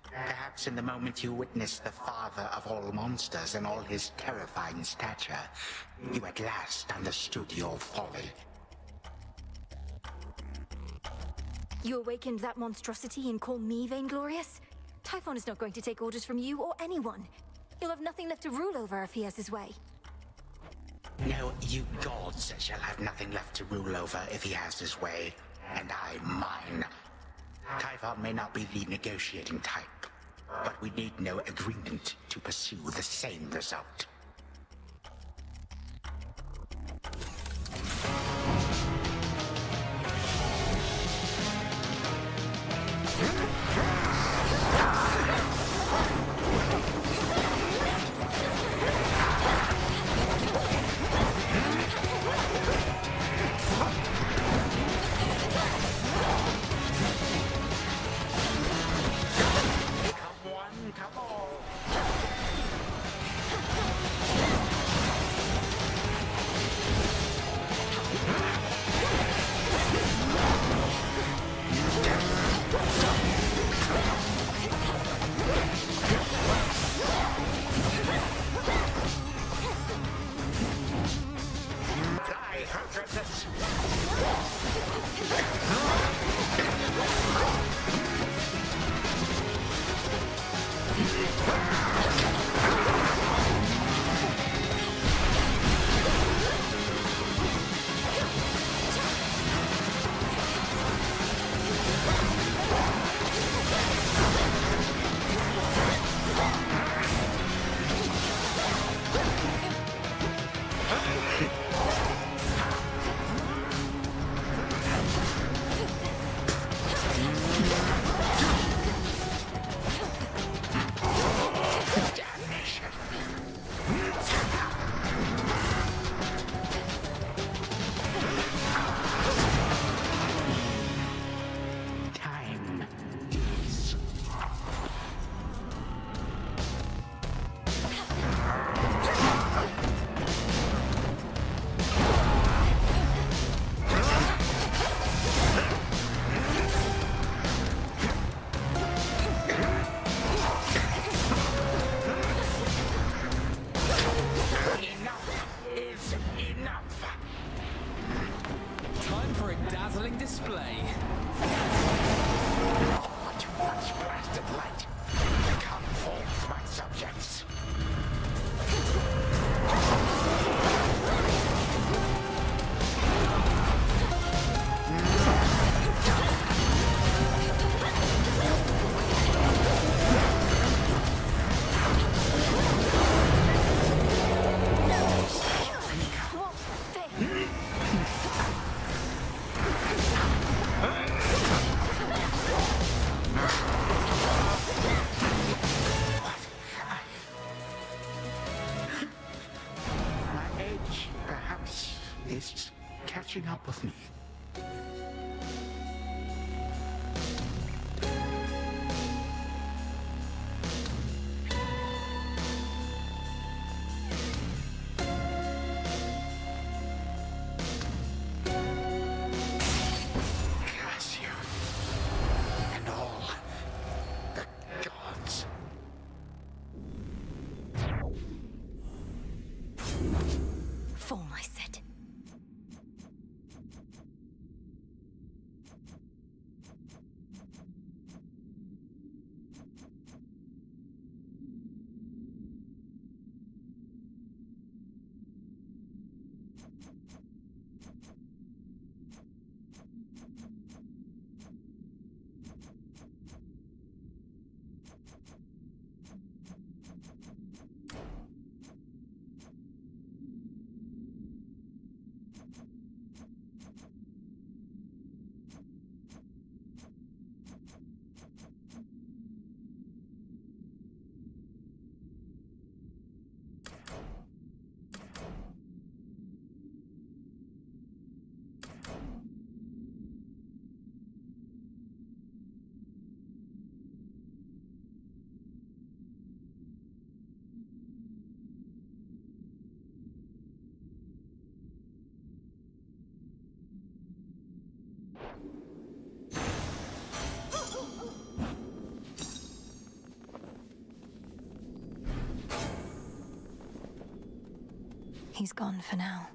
Perhaps in the moment you witnessed the father of all monsters and all his terrifying stature, you at last understood your folly. You awakened that monstrosity and call me vainglorious? Typhon is not going to take orders from you or anyone. He'll have nothing left to rule over if he has his way. No, you gods shall have nothing left to rule over if he has his way, and I mine. Typhon may not be the negotiating type, but we need no agreement to pursue the same result. Catching up with me. And all the gods. Fall, I said. He's gone for now.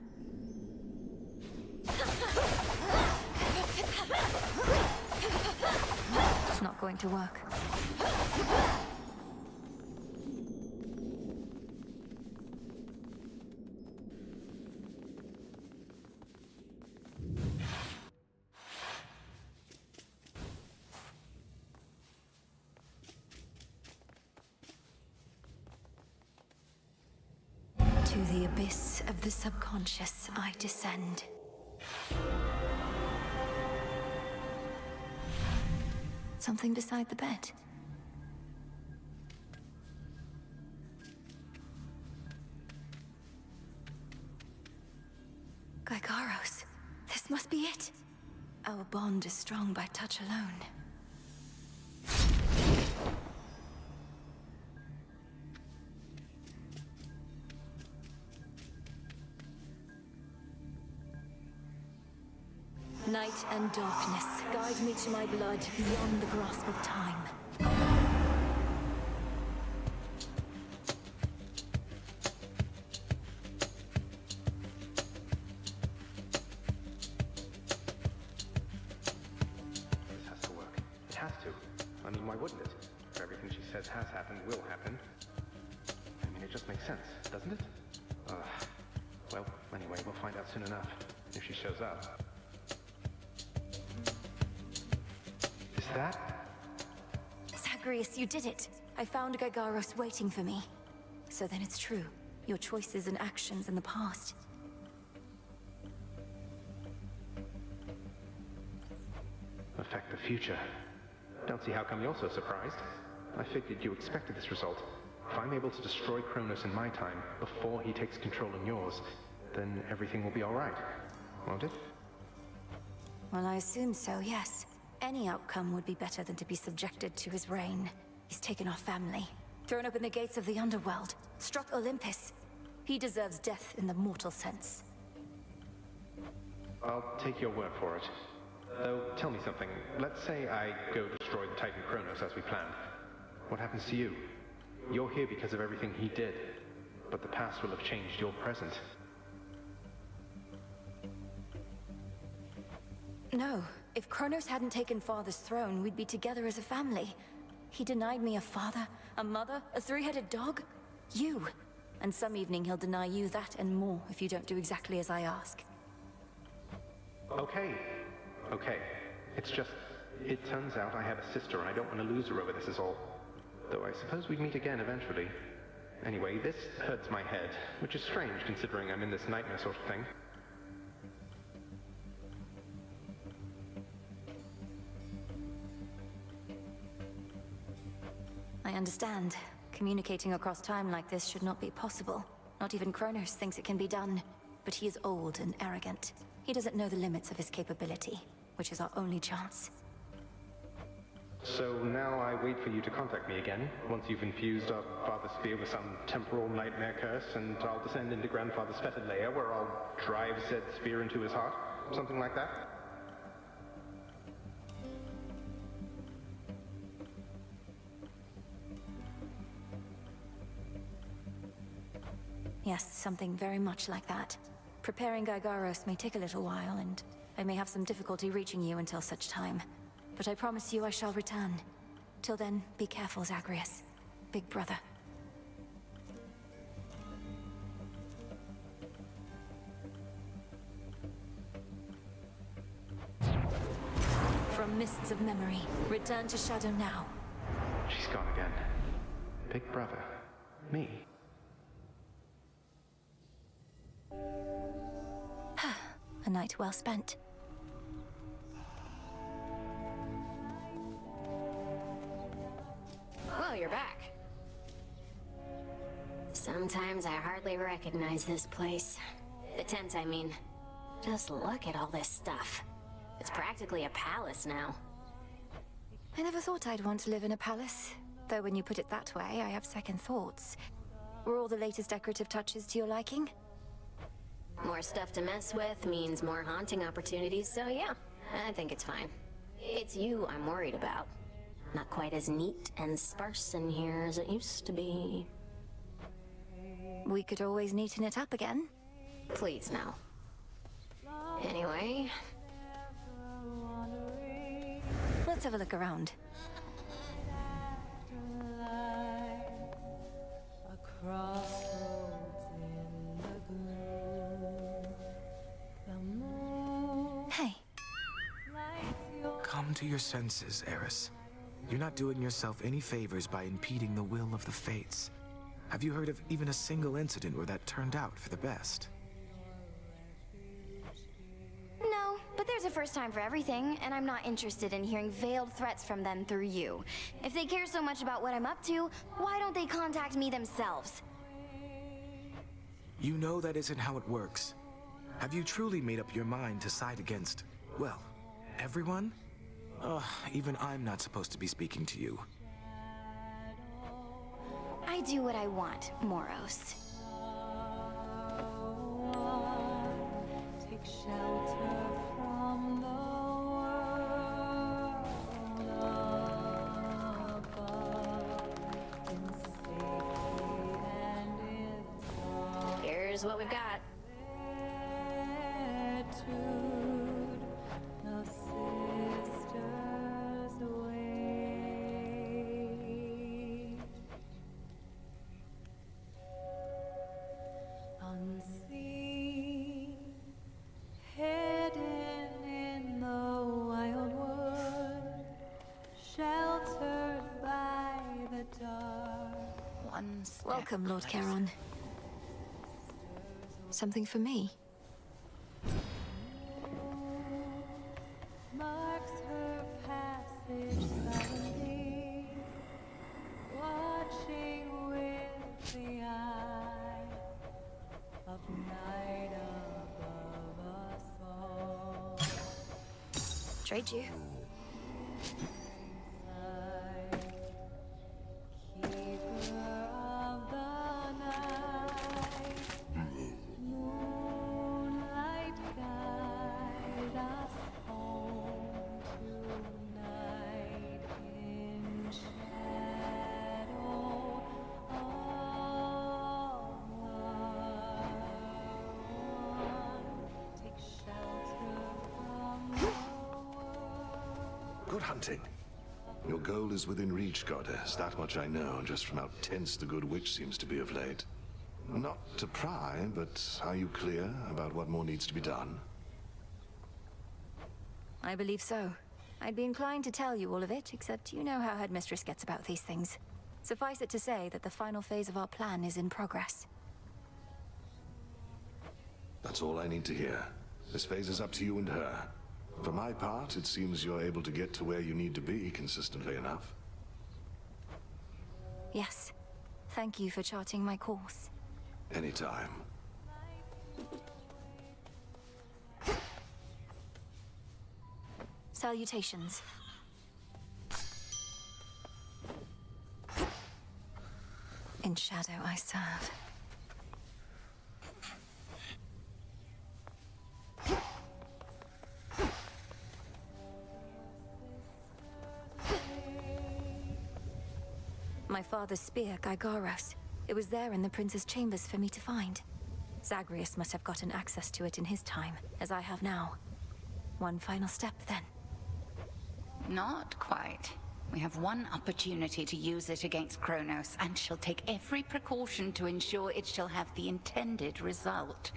It's not going to work. To the abyss of the subconscious I descend. Something beside the bed. Gygaros, this must be it. Our bond is strong by touch alone. Night and darkness, guide me to my blood beyond the grasp of time. This has to work. It has to. I mean, why wouldn't it? If everything she says has happened will happen. I mean, it just makes sense, doesn't it? Well, anyway, we'll find out soon enough, if she shows up. Is that? Zagreus, you did it! I found Gygaros waiting for me. So then it's true. Your choices and actions in the past. Affect the future. Don't see how come you're so surprised. I figured you expected this result. If I'm able to destroy Kronos in my time, before he takes control in yours, then everything will be alright. Won't it? Well, I assume so, yes. Any outcome would be better than to be subjected to his reign. He's taken our family, thrown open the gates of the underworld, struck Olympus. He deserves death in the mortal sense. I'll take your word for it. Though, tell me something. Let's say I go destroy the Titan Kronos as we planned. What happens to you? You're here because of everything he did, but the past will have changed your present. No. If Kronos hadn't taken Father's throne, we'd be together as a family. He denied me a father, a mother, a three-headed dog. You. And some evening he'll deny you that and more if you don't do exactly as I ask. Okay. It's just, it turns out I have a sister and I don't want to lose her over this is all. Though I suppose we'd meet again eventually. Anyway, this hurts my head, which is strange considering I'm in this nightmare sort of thing. I understand. Communicating across time like this should not be possible. Not even Kronos thinks it can be done. But he is old and arrogant. He doesn't know the limits of his capability, which is our only chance. So now I wait for you to contact me again, once you've infused our father's spear with some temporal nightmare curse, and I'll descend into Grandfather's fetid lair, where I'll drive said spear into his heart. Something like that? Yes, something very much like that. Preparing Gygaros may take a little while, and I may have some difficulty reaching you until such time. But I promise you I shall return. Till then, be careful, Zagreus. Big brother. From mists of memory, return to Shadow now. She's gone again. Big brother. Me. A night well spent. Well, you're back. Sometimes I hardly recognize this place. The tent, I mean. Just look at all this stuff. It's practically a palace now. I never thought I'd want to live in a palace. Though when you put it that way, I have second thoughts. Were all the latest decorative touches to your liking? More stuff to mess with means more haunting opportunities, so yeah, I think it's fine. It's you I'm worried about. Not quite as neat and sparse in here as it used to be. We could always neaten it up again. Please, now. Anyway... Let's have a look around. Hey. Come to your senses, Eris. You're not doing yourself any favors by impeding the will of the fates. Have you heard of even a single incident where that turned out for the best? No, but there's a first time for everything, and I'm not interested in hearing veiled threats from them through you. If they care so much about what I'm up to, why don't they contact me themselves? You know that isn't how it works. Have you truly made up your mind to side against, well, everyone? Even I'm not supposed to be speaking to you. I do what I want, Moros. Take shelter from the world above, in safety and in sorrow. Here's what we've got. Gratitude, the sisters wait. Unseen, hidden in the wild wood, sheltered by the dark. Welcome, Lord Charon. Something for me? Marks her passage silently, watching with the eye of night above us all. Trade you. Keeper of the night, moonlight guide us home tonight in shadow all take shelter from the Good hunting. Your goal is within reach, goddess. That much I know, just from how tense the good witch seems to be of late. Not to pry, but are you clear about what more needs to be done? I believe so. I'd be inclined to tell you all of it, except you know how Headmistress gets about these things. Suffice it to say that the final phase of our plan is in progress. That's all I need to hear. This phase is up to you and her. For my part, it seems you're able to get to where you need to be consistently enough. Yes. Thank you for charting my course. Anytime. Salutations. In shadow I serve. My father's spear, Gygaros. It was there in the prince's chambers for me to find. Zagreus must have gotten access to it in his time, as I have now. One final step, then. Not quite. We have one opportunity to use it against Kronos, and she'll take every precaution to ensure it shall have the intended result.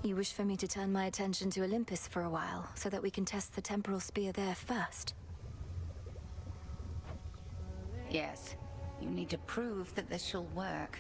You wish for me to turn my attention to Olympus for a while, so that we can test the temporal spear there first? Yes. You need to prove that this shall work.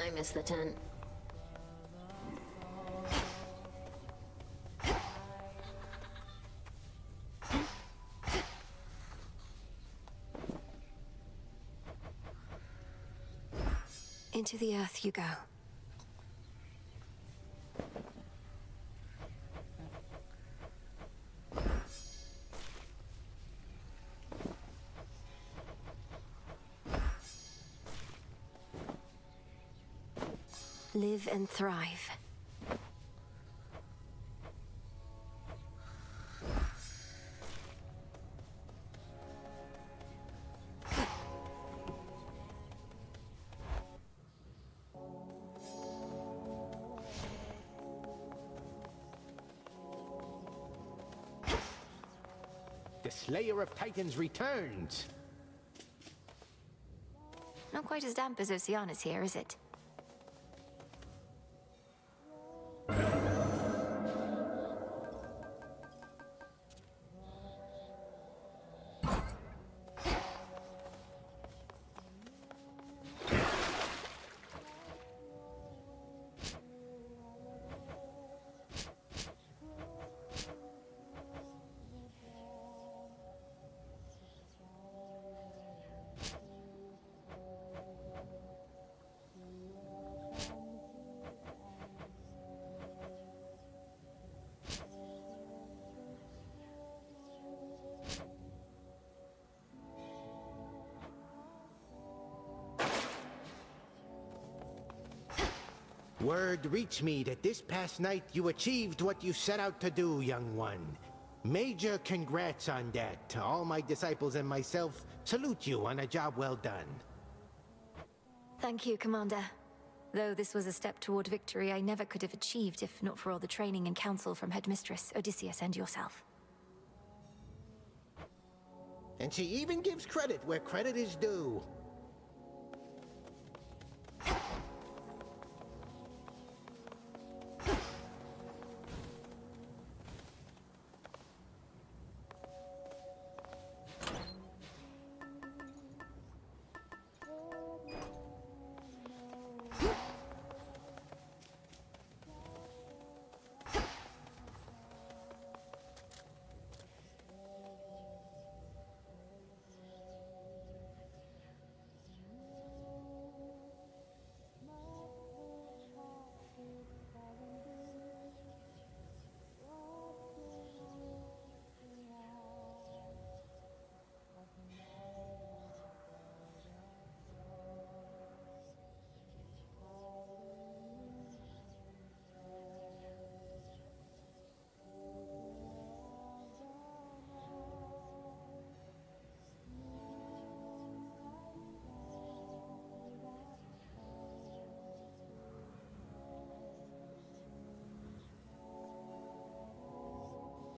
I missed the tent. Into the earth you go. Live and thrive. The Slayer of Titans returns! Not quite as damp as Oceanus here, is it? Word reached me that this past night you achieved what you set out to do, young one. Major congrats on that. All my disciples and myself salute you on a job well done. Thank you, Commander. Though this was a step toward victory I never could have achieved if not for all the training and counsel from Headmistress, Odysseus, and yourself. And she even gives credit where credit is due.